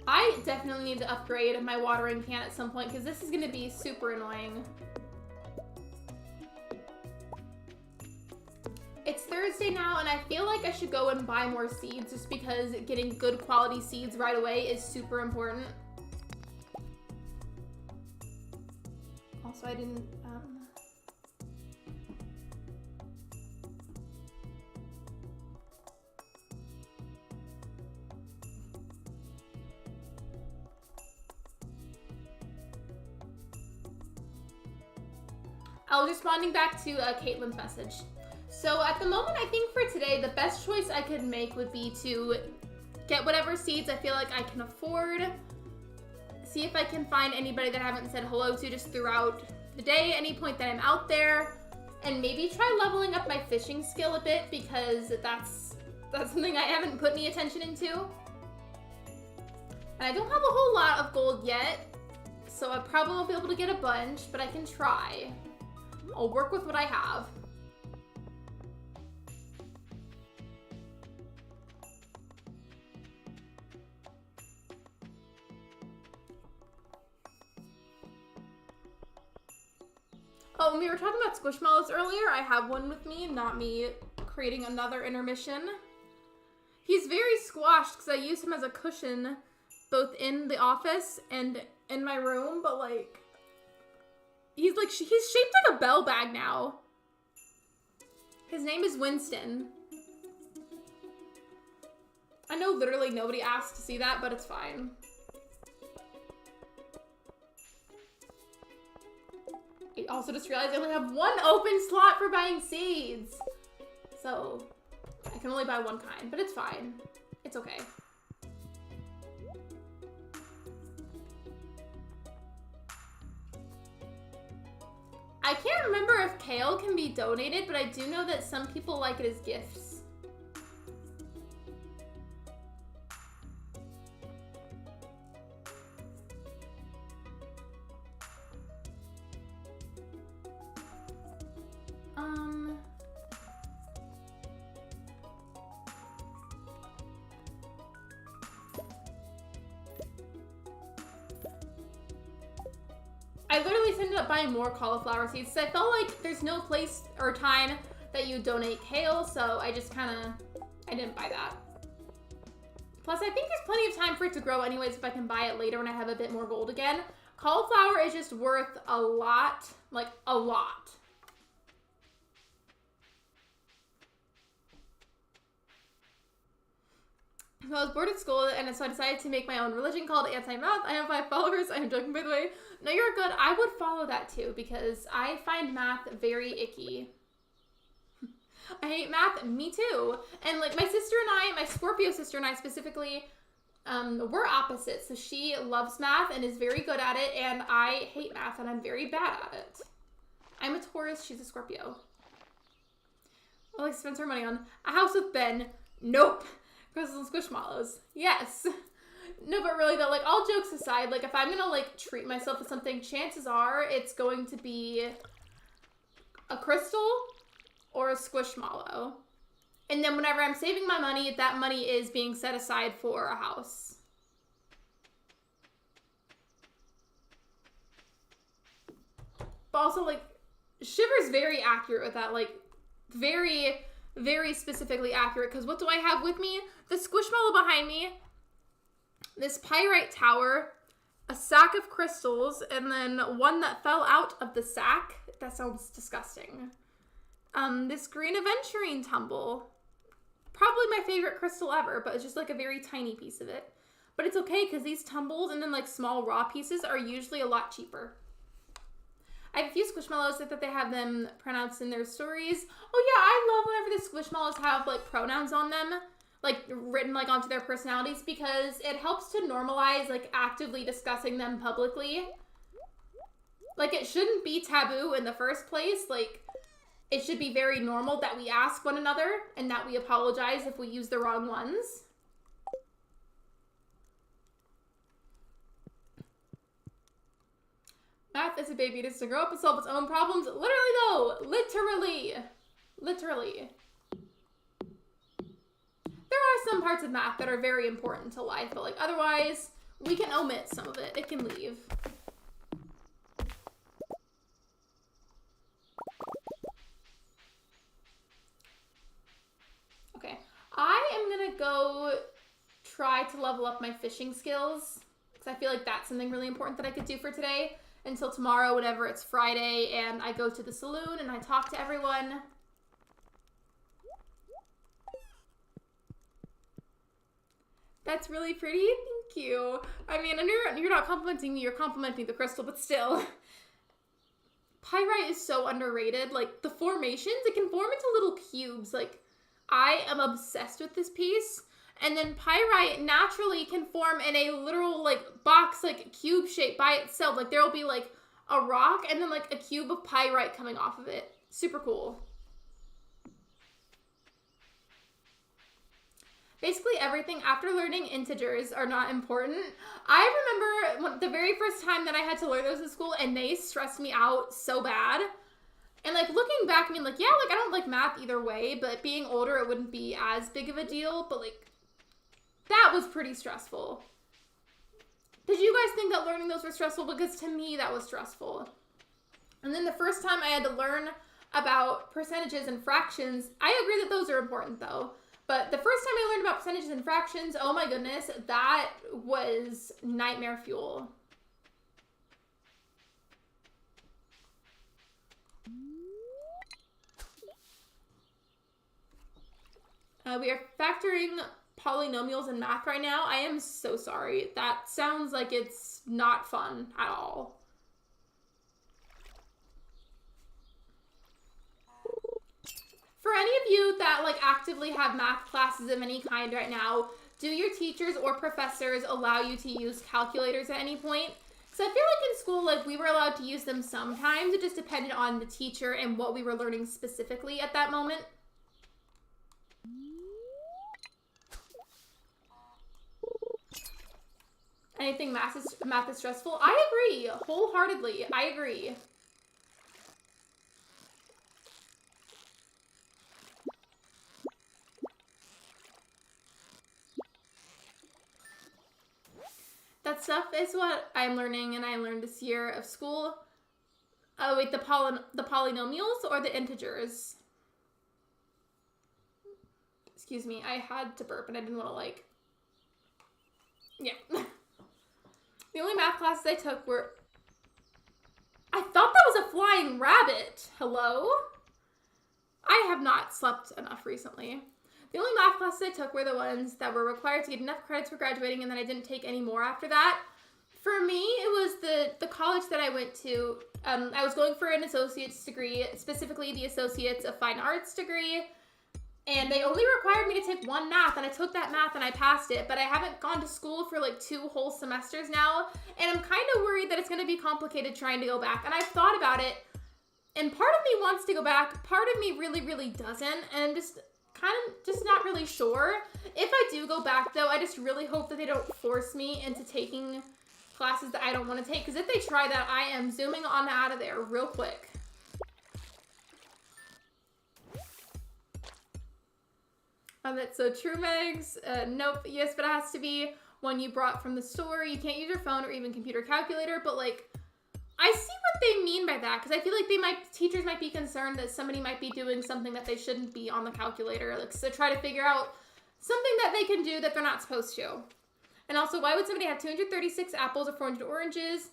I definitely need to upgrade my watering can at some point because this is going to be super annoying. It's Thursday now, and I feel like I should go and buy more seeds just because getting good quality seeds right away is super important. Also, I didn't... I was responding back to Caitlin's message. So at the moment, I think for today, the best choice I could make would be to get whatever seeds I feel like I can afford. See if I can find anybody that I haven't said hello to just throughout the day, any point that I'm out there. And maybe try leveling up my fishing skill a bit because that's something I haven't put any attention into. And I don't have a whole lot of gold yet, so I probably won't be able to get a bunch, but I can try. I'll work with what I have. Oh, and we were talking about squishmallows earlier. I have one with me, not me creating another intermission. He's very squashed because I use him as a cushion both in the office and in my room, but like, he's shaped like a bell bag now. His name is Winston. I know literally nobody asked to see that, but it's fine. I also just realized I only have one open slot for buying seeds. So, I can only buy one kind, but it's fine. It's okay. I can't remember if kale can be donated, but I do know that some people like it as gifts. I literally ended up buying more cauliflower seeds. So I felt like there's no place or time that you donate kale, so I just I didn't buy that. Plus, I think there's plenty of time for it to grow anyways if I can buy it later when I have a bit more gold again. Cauliflower is just worth a lot, like a lot. So I was bored at school, and so I decided to make my own religion called Anti-Math. I have 5 followers. I am joking, by the way. No, you're good. I would follow that too, because I find math very icky. I hate math. Me too. And like my sister and I, my Scorpio sister and I specifically, we're opposites. So she loves math and is very good at it, and I hate math and I'm very bad at it. I'm a Taurus. She's a Scorpio. Well, like spend her money on a house with Ben. Nope. Crystals and squishmallows. Yes. No, but really though, like all jokes aside, like if I'm gonna like treat myself to something, chances are it's going to be a crystal or a squishmallow. And then whenever I'm saving my money, that money is being set aside for a house. But also like Shiver's very accurate with that, like very, very specifically accurate, because what do I have with me? The squishmallow behind me, this pyrite tower, a sack of crystals, and then one that fell out of the sack. That sounds disgusting. This green aventurine tumble. Probably my favorite crystal ever, but it's just like a very tiny piece of it. But it's okay, because these tumbles and then like small raw pieces are usually a lot cheaper. I have a few squishmallows that they have them pronounced in their stories. Oh yeah, I love whenever the squishmallows have like pronouns on them, like written like onto their personalities, because it helps to normalize like actively discussing them publicly. Like it shouldn't be taboo in the first place. Like it should be very normal that we ask one another and that we apologize if we use the wrong ones. Math is a baby. It is to grow up and solve its own problems. Literally, though. Literally. Literally. There are some parts of math that are very important to life, but like otherwise, we can omit some of it. It can leave. Okay. I am gonna go try to level up my fishing skills because I feel like that's something really important that I could do for today. Until tomorrow, whenever it's Friday, and I go to the saloon and I talk to everyone. That's really pretty. Thank you. I mean, and you're not complimenting me, you're complimenting the crystal, but still. Pyrite is so underrated. Like, the formations, it can form into little cubes. Like, I am obsessed with this piece. And then pyrite naturally can form in a literal, like, box, like, cube shape by itself. Like, there will be, like, a rock and then, like, a cube of pyrite coming off of it. Super cool. Basically, everything after learning integers are not important. I remember the very first time that I had to learn those in school, and they stressed me out so bad. And, like, looking back, I mean, like, yeah, like, I don't like math either way, but being older, it wouldn't be as big of a deal. But, like, that was pretty stressful. Did you guys think that learning those were stressful? Because to me, that was stressful. And then the first time I had to learn about percentages and fractions, I agree that those are important, though. But the first time I learned about percentages and fractions, oh my goodness, that was nightmare fuel. We are factoring polynomials in math right now. I am so sorry. That sounds like it's not fun at all. For any of you that like actively have math classes of any kind right now, do your teachers or professors allow you to use calculators at any point? Because I feel like in school, like we were allowed to use them sometimes. It just depended on the teacher and what we were learning specifically at that moment. Anything math is stressful? I agree, wholeheartedly. I agree. That stuff is what I'm learning, and I learned this year of school. Oh wait, the polynomials or the integers? Excuse me, I had to burp and I didn't want to like. Yeah. The only math classes I took were... I thought that was a flying rabbit. Hello? I have not slept enough recently. The only math classes I took were the ones that were required to get enough credits for graduating, and then I didn't take any more after that. For me, it was the college that I went to. I was going for an associate's degree, specifically the Associates of Fine Arts degree. And they only required me to take one math, and I took that math and I passed it, but I haven't gone to school for like 2 whole semesters now, and I'm kind of worried that it's going to be complicated trying to go back, and I've thought about it, and part of me wants to go back, part of me really, really doesn't, and I'm just not really sure. If I do go back, though, I just really hope that they don't force me into taking classes that I don't want to take, because if they try that, I am zooming on out of there real quick. That's so true, Megs. Nope. Yes, but it has to be one you brought from the store. You can't use your phone or even computer calculator, but like, I see what they mean by that, because I feel like teachers might be concerned that somebody might be doing something that they shouldn't be on the calculator, like, so try to figure out something that they can do that they're not supposed to. And also, why would somebody have 236 apples or 400 oranges?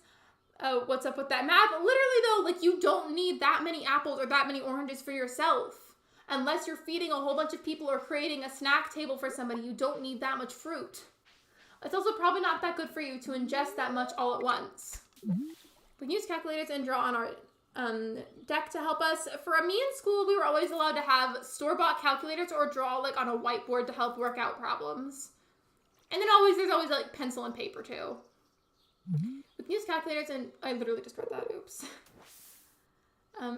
What's up with that math? Literally, though, like, you don't need that many apples or that many oranges for yourself. Unless you're feeding a whole bunch of people or creating a snack table for somebody, you don't need that much fruit. It's also probably not that good for you to ingest that much all at once. We can use calculators and draw on our deck to help us. For me in school, we were always allowed to have store-bought calculators or draw like on a whiteboard to help work out problems. And then there's always like pencil and paper too. We can use calculators and I literally just read that, oops.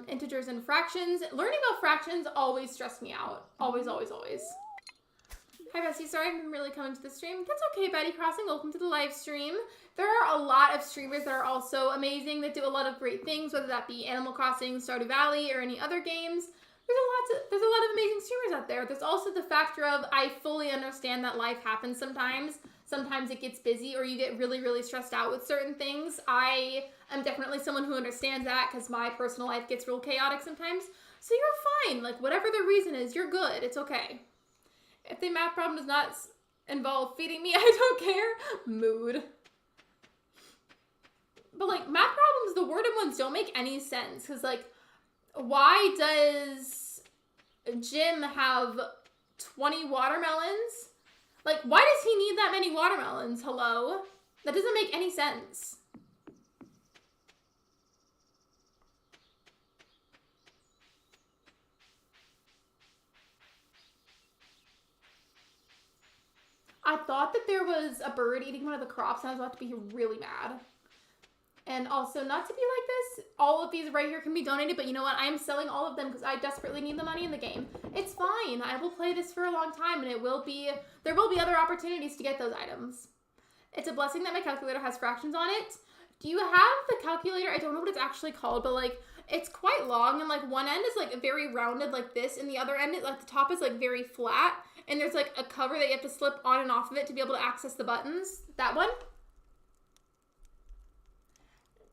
Integers and fractions. Learning about fractions always stressed me out. Always, always, always. Hi, Bessie. Sorry I haven't been really coming to the stream. That's okay, Betty Crossing. Welcome to the live stream. There are a lot of streamers that are also amazing that do a lot of great things, whether that be Animal Crossing, Stardew Valley, or any other games. There's a lot of amazing streamers out there. There's also the factor of I fully understand that life happens sometimes. Sometimes it gets busy or you get really, really stressed out with certain things. I am definitely someone who understands that because my personal life gets real chaotic sometimes. So you're fine. Like, whatever the reason is, you're good. It's okay. If the math problem does not involve feeding me, I don't care. Mood. But, like, math problems, the worded ones don't make any sense. Because, like, why does Jim have 20 watermelons? Like, why does he need that many watermelons? Hello? That doesn't make any sense. I thought that there was a bird eating one of the crops and I was about to be really mad. And also, not to be like this, all of these right here can be donated, but you know what? I'm selling all of them because I desperately need the money in the game. It's fine. I will play this for a long time, and there will be other opportunities to get those items. It's a blessing that my calculator has fractions on it. Do you have the calculator? I don't know what it's actually called, but like, it's quite long, and like one end is like very rounded like this, and the other end, like the top is like very flat, and there's like a cover that you have to slip on and off of it to be able to access the buttons. That one.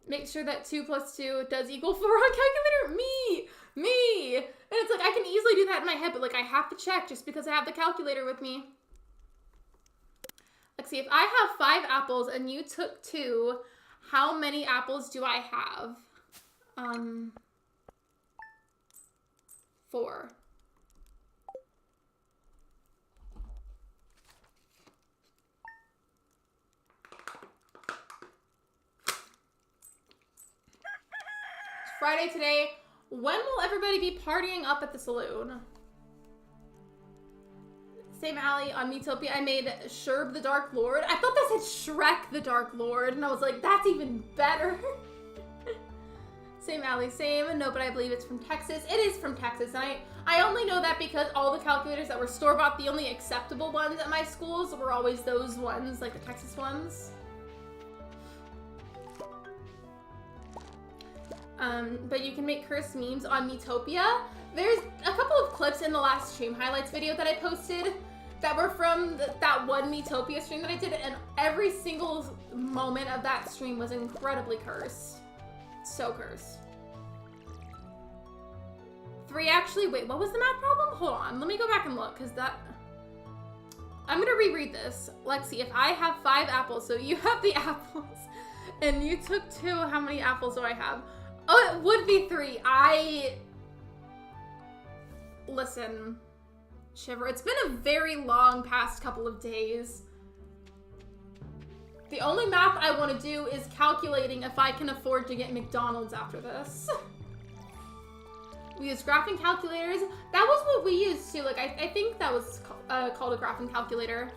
Make sure that 2 + 2 does equal 4 on calculator. Me. And it's like, I can easily do that in my head, but like, I have to check just because I have the calculator with me. Let's see, if I have 5 apples and you took 2, how many apples do I have? 4. Friday today. When will everybody be partying up at the saloon? Same alley on Metopia. I made Sherb the Dark Lord. I thought that said Shrek the Dark Lord, and I was like, that's even better. Same alley, same. No, but I believe it's from Texas. It is from Texas, and I only know that because all the calculators that were store-bought, the only acceptable ones at my schools were always those ones, like the Texas ones. But you can make cursed memes on Metopia. There's a couple of clips in the last stream highlights video that I posted that were from that one Metopia stream that I did, and every single moment of that stream was incredibly cursed. So cursed. 3 actually, wait, what was the math problem? Hold on, let me go back and look, because that... I'm gonna reread this. Lexi, if I have 5 apples, so you have the apples, and you took 2, how many apples do I have? Oh, it would be 3. Listen, Shiver, it's been a very long past couple of days. The only math I want to do is calculating if I can afford to get McDonald's after this. We use graphing calculators. That was what we used too. Like, I think that was called a graphing calculator.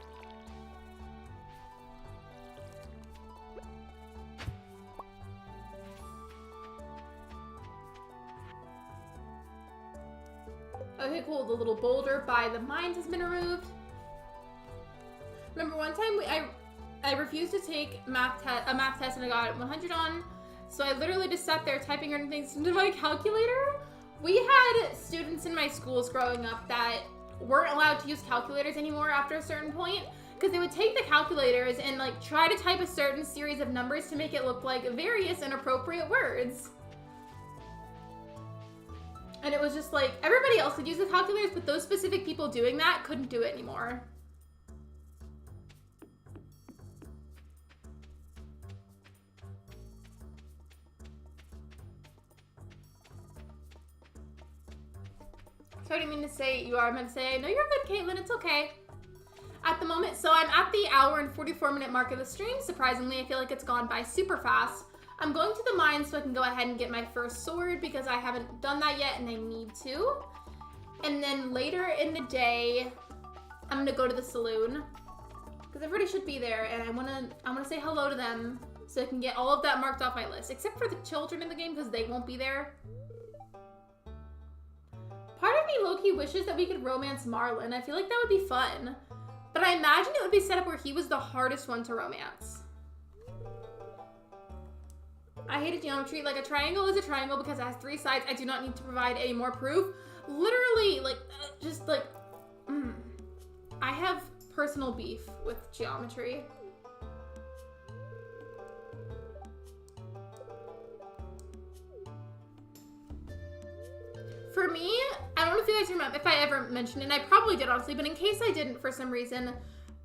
Okay, cool. The little boulder by the mines has been removed. Remember one time I refused to take a math test and I got 100 on, so I literally just sat there typing random things into my calculator. We had students in my schools growing up that weren't allowed to use calculators anymore after a certain point because they would take the calculators and like try to type a certain series of numbers to make it look like various inappropriate words. And it was just like, everybody else could use the calculators, but those specific people doing that couldn't do it anymore. So I didn't mean to say you are meant to say, no, you're good, Caitlin, it's okay. At the moment, so I'm at the hour and 44-minute mark of the stream. Surprisingly, I feel like it's gone by super fast. I'm going to the mine so I can go ahead and get my first sword because I haven't done that yet and I need to. And then later in the day, I'm gonna go to the saloon because everybody should be there and I wanna say hello to them so I can get all of that marked off my list, except for the children in the game because they won't be there. me low-key wishes that we could romance Marlon. I feel like that would be fun. But I imagine it would be set up where he was the hardest one to romance. I hated geometry. Like, a triangle is a triangle because it has 3 sides. I do not need to provide any more proof. Literally, like, just like, I have personal beef with geometry. For me, I don't know if you guys remember, if I ever mentioned it, and I probably did, honestly, but in case I didn't for some reason,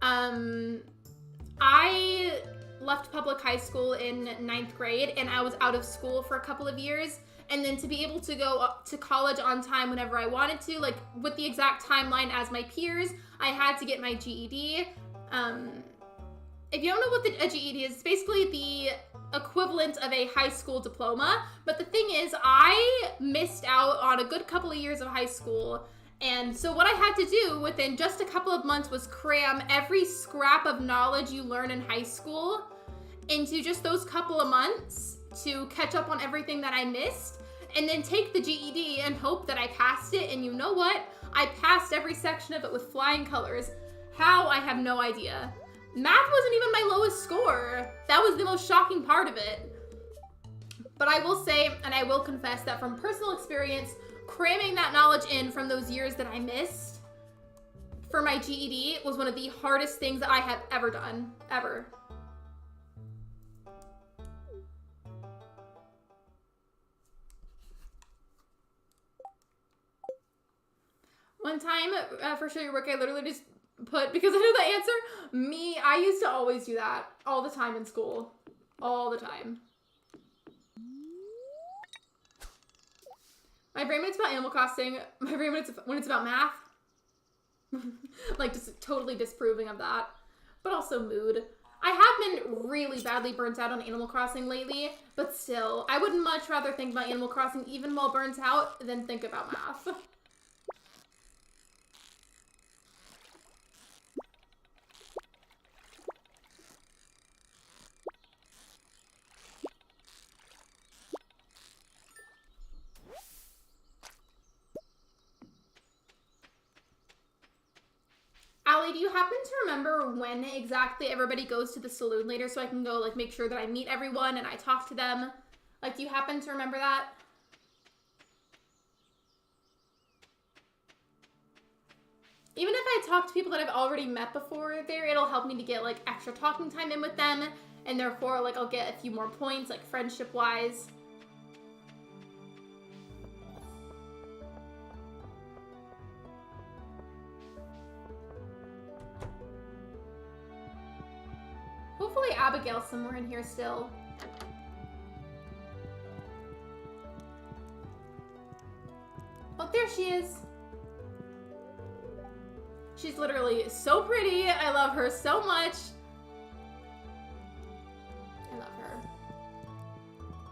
I left public high school in 9th grade, and I was out of school for a couple of years, and then to be able to go to college on time whenever I wanted to, like, with the exact timeline as my peers, I had to get my GED. If you don't know what a GED is, it's basically the equivalent of a high school diploma. But the thing is, I missed out on a good couple of years of high school. And so what I had to do within just a couple of months was cram every scrap of knowledge you learn in high school into just those couple of months to catch up on everything that I missed, and then take the GED and hope that I passed it. And you know what? I passed every section of it with flying colors. How? I have no idea. Math wasn't even my lowest score. That was the most shocking part of it. But I will say, and I will confess, that from personal experience, cramming that knowledge in from those years that I missed for my GED was one of the hardest things that I have ever done, ever. One time, for sure, your work, I literally just put, because I knew the answer, I used to always do that all the time in school. All the time. My brain when it's about Animal Crossing, my brain when it's about math. Like, just totally disproving of that. But also mood. I have been really badly burnt out on Animal Crossing lately, but still, I would much rather think about Animal Crossing even while burnt out than think about math. Allie, do you happen to remember when exactly everybody goes to the Saloon later so I can go, like, make sure that I meet everyone and I talk to them? Like, do you happen to remember that? Even if I talk to people that I've already met before there, it'll help me to get, like, extra talking time in with them, and therefore, like, I'll get a few more points, like, friendship-wise. Hopefully Abigail's somewhere in here still. Oh, there she is. She's literally so pretty. I love her so much. I love her.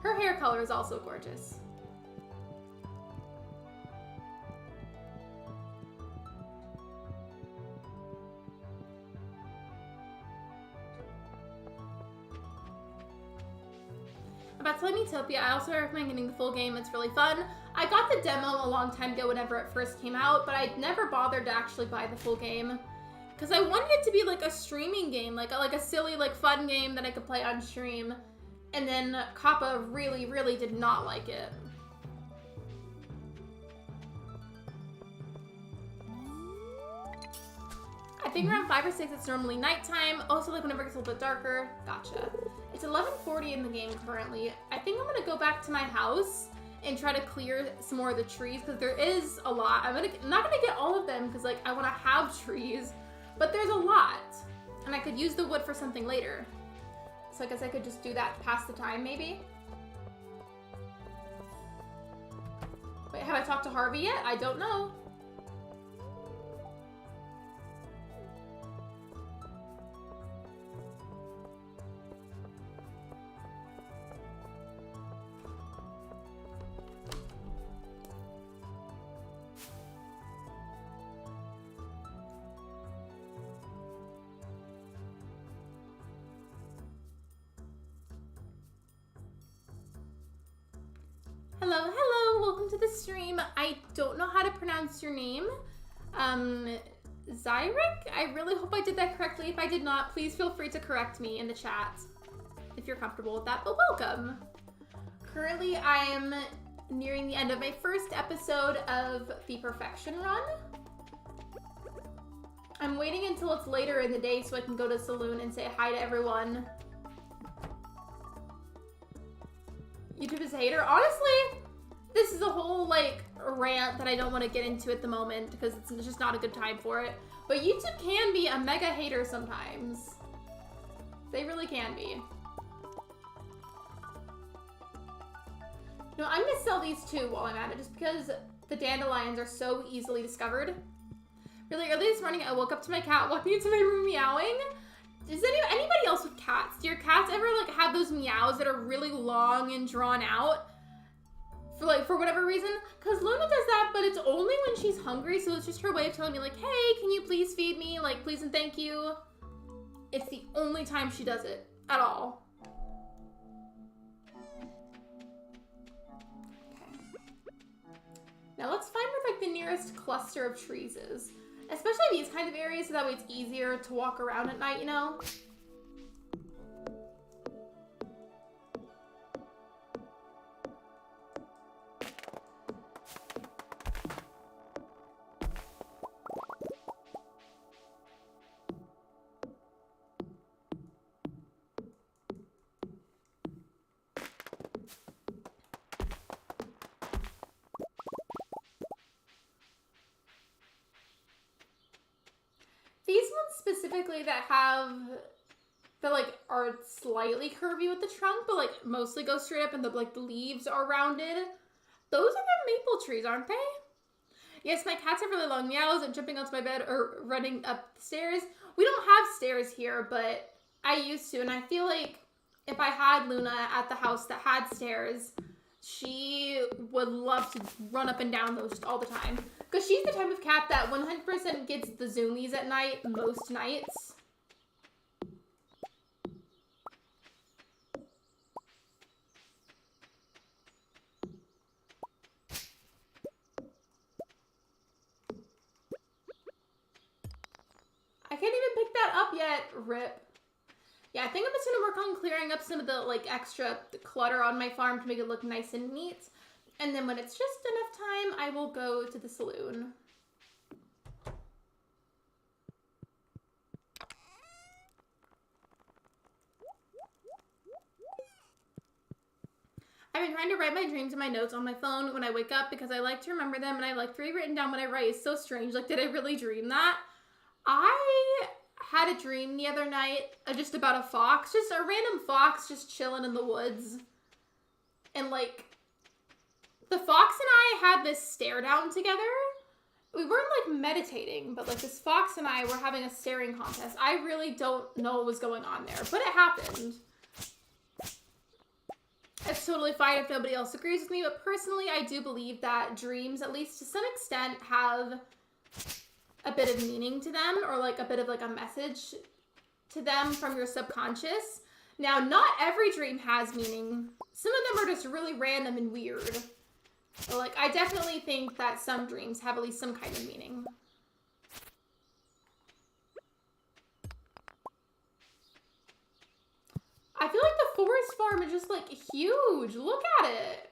Her hair color is also gorgeous. About Teletopia, I also recommend getting the full game. It's really fun. I got the demo a long time ago whenever it first came out, but I never bothered to actually buy the full game because I wanted it to be like a streaming game, like a silly, like, fun game that I could play on stream. And then Kappa really, really did not like it. I think around 5 or 6 it's normally nighttime. Also, like, whenever it gets a little bit darker. Gotcha. It's 11:40 in the game currently. I think I'm gonna go back to my house and try to clear some more of the trees because there is a lot. I'm not gonna get all of them because, like, I want to have trees, but there's a lot, and I could use the wood for something later. So I guess I could just do that to pass the time, maybe. Wait, have I talked to Harvey yet? I don't know. Hello, hello, welcome to the stream. I don't know how to pronounce your name. Zyric? I really hope I did that correctly. If I did not, please feel free to correct me in the chat if you're comfortable with that, but welcome. Currently, I am nearing the end of my first episode of the Perfection Run. I'm waiting until it's later in the day so I can go to Saloon and say hi to everyone. YouTube is a hater. Honestly, this is a whole like rant that I don't want to get into at the moment because it's just not a good time for it. But YouTube can be a mega hater sometimes. They really can be. No, I'm gonna sell these two while I'm at it just because the dandelions are so easily discovered. Really early this morning, I woke up to my cat walking into my room meowing. Does anybody else with cats? Do your cats ever like have those meows that are really long and drawn out? For whatever reason? Because Luna does that, but it's only when she's hungry, so it's just her way of telling me like, hey, can you please feed me? Like, please and thank you. It's the only time she does it at all. Okay. Now let's find where like the nearest cluster of trees is. Especially these kind of areas, so that way it's easier to walk around at night, you know? These ones specifically that like are slightly curvy with the trunk, but like mostly go straight up and the leaves are rounded. Those are the maple trees, aren't they? Yes, my cats have really long meows and jumping onto my bed or running up the stairs. We don't have stairs here, but I used to, and I feel like if I had Luna at the house that had stairs, she would love to run up and down those just all the time. Because she's the type of cat that 100% gets the zoomies at night, most nights. I can't even pick that up yet, rip. Yeah, I think I'm just gonna work on clearing up some of the like extra clutter on my farm to make it look nice and neat. And then when it's just enough time, I will go to the saloon. I've been trying to write my dreams and my notes on my phone when I wake up because I like to remember them and I like to be written down when I write. It's so strange. Like, did I really dream that? I had a dream the other night just about a fox, just a random fox just chilling in the woods. And like, the fox and I had this stare down together. We weren't like meditating, but like this fox and I were having a staring contest. I really don't know what was going on there, but it happened. It's totally fine if nobody else agrees with me, but personally I do believe that dreams, at least to some extent, have a bit of meaning to them, or like a bit of like a message to them from your subconscious. Now, not every dream has meaning. Some of them are just really random and weird. But like, I definitely think that some dreams have at least some kind of meaning. I feel like the forest farm is just like huge. Look at it.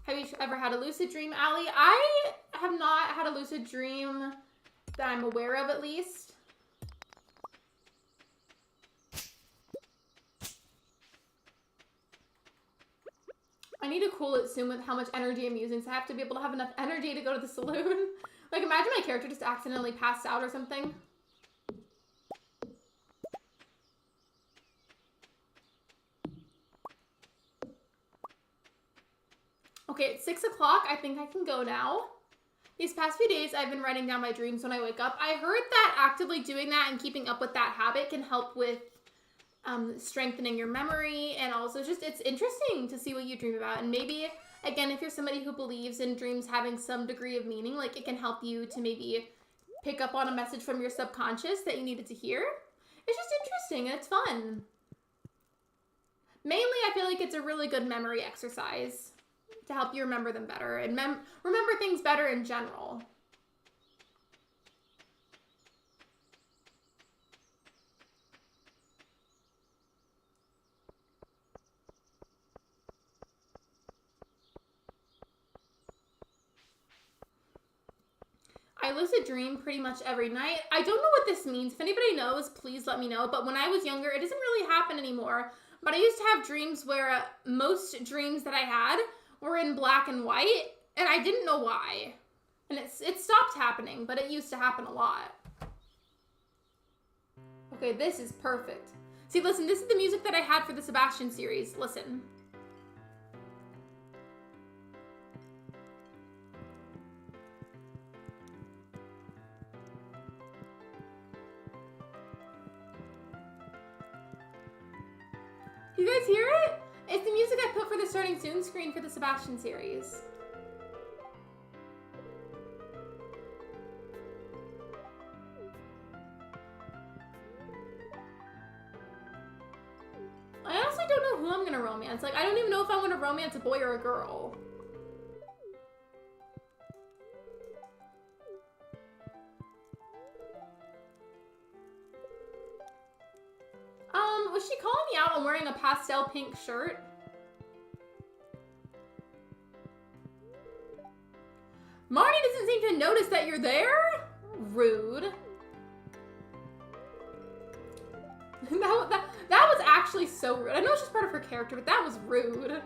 Have you ever had a lucid dream, Allie? I have not had a lucid dream that I'm aware of, at least. I need to cool it soon with how much energy I'm using, so I have to be able to have enough energy to go to the saloon. Like, imagine my character just accidentally passed out or something. Okay, it's 6 o'clock. I think I can go now. These past few days, I've been writing down my dreams when I wake up. I heard that actively doing that and keeping up with that habit can help with strengthening your memory, and also just it's interesting to see what you dream about. And maybe, again, if you're somebody who believes in dreams having some degree of meaning, like it can help you to maybe pick up on a message from your subconscious that you needed to hear. It's just interesting and it's fun. Mainly, I feel like it's a really good memory exercise to help you remember them better and remember things better in general. I lucid dream pretty much every night. I don't know what this means. If anybody knows, please let me know. But when I was younger, it doesn't really happen anymore. But I used to have dreams where most dreams that I had were in black and white, and I didn't know why. And it stopped happening, but it used to happen a lot. Okay, this is perfect. See, listen, this is the music that I had for the Sebastian series. Listen. You guys hear it? It's the music I put for the starting soon screen for the Sebastian series. I honestly don't know who I'm gonna romance. Like, I don't even know if I'm gonna romance a boy or a girl. Was she calling me out on wearing a pastel pink shirt? Marnie doesn't seem to notice that you're there? Rude. That was actually so rude. I know it's just part of her character, but that was rude.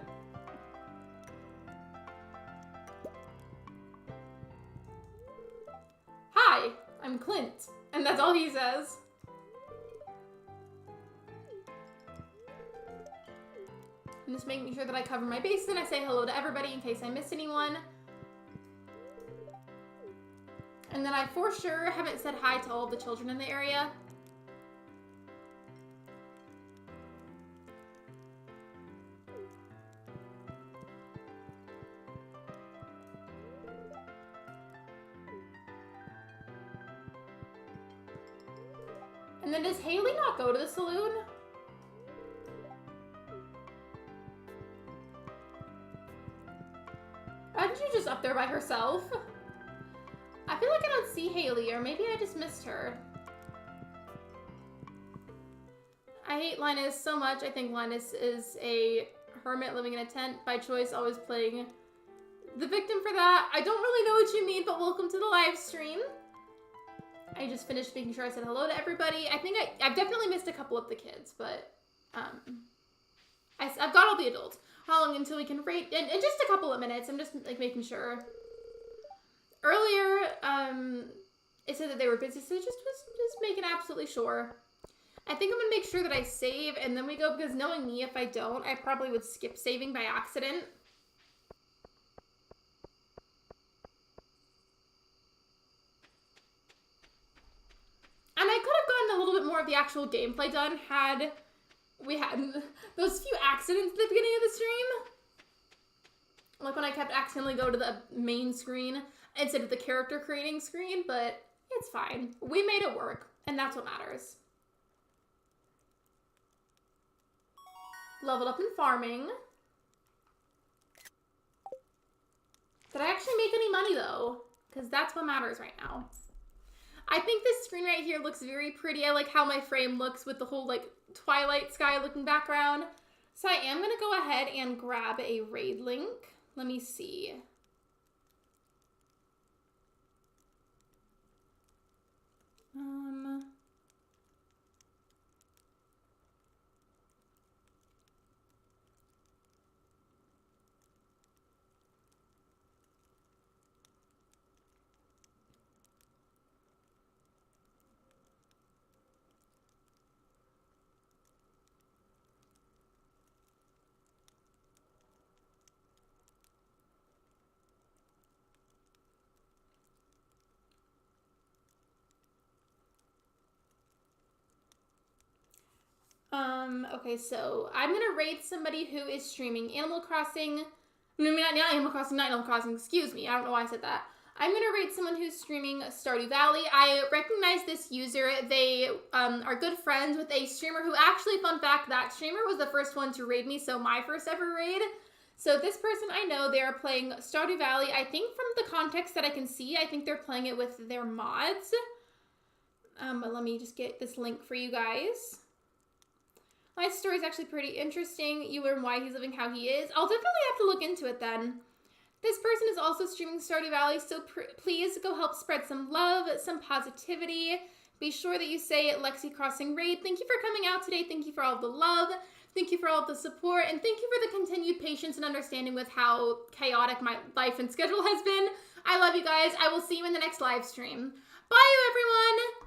Hi, I'm Clint. And that's all he says. I'm just making sure that I cover my bases and I say hello to everybody in case I miss anyone. And then I for sure haven't said hi to all of the children in the area. And then does Haley not go to the saloon? Why did you just up there by herself? I feel like I don't see Haley, or maybe I just missed her. I hate Linus so much. I think Linus is a hermit living in a tent by choice, always playing the victim for that. I don't really know what you mean, but welcome to the live stream. I just finished making sure I said hello to everybody. I think I've definitely missed a couple of the kids, but I've got all the adults. How long until we can rate? In just a couple of minutes. I'm just like making sure. Earlier, it said that they were busy, so just making absolutely sure. I think I'm gonna make sure that I save and then we go, because knowing me, if I don't, I probably would skip saving by accident. And I could have gotten a little bit more of the actual gameplay done had we had those few accidents at the beginning of the stream. Like when I kept accidentally go to the main screen instead of the character creating screen, but it's fine. We made it work, and that's what matters. Leveled up in farming. Did I actually make any money though? Because that's what matters right now. I think this screen right here looks very pretty. I like how my frame looks with the whole like Twilight sky looking background. So I am going to go ahead and grab a raid link. Let me see. Okay, so I'm gonna raid somebody who is streaming Animal Crossing. No, not Animal Crossing, not Animal Crossing, excuse me. I don't know why I said that. I'm going to rate someone who's streaming Stardew Valley. I recognize this user. They are good friends with a streamer who actually, fun fact, that streamer was the first one to raid me, so my first ever raid. So this person, I know they are playing Stardew Valley. I think from the context that I can see, I think they're playing it with their mods. But let me just get this link for you guys. My story is actually pretty interesting. You learn why he's living how he is. I'll definitely have to look into it then. This person is also streaming Stardew Valley, so please go help spread some love, some positivity. Be sure that you say Lexi Crossing Raid. Thank you for coming out today. Thank you for all the love. Thank you for all the support. And thank you for the continued patience and understanding with how chaotic my life and schedule has been. I love you guys. I will see you in the next live stream. Bye, everyone.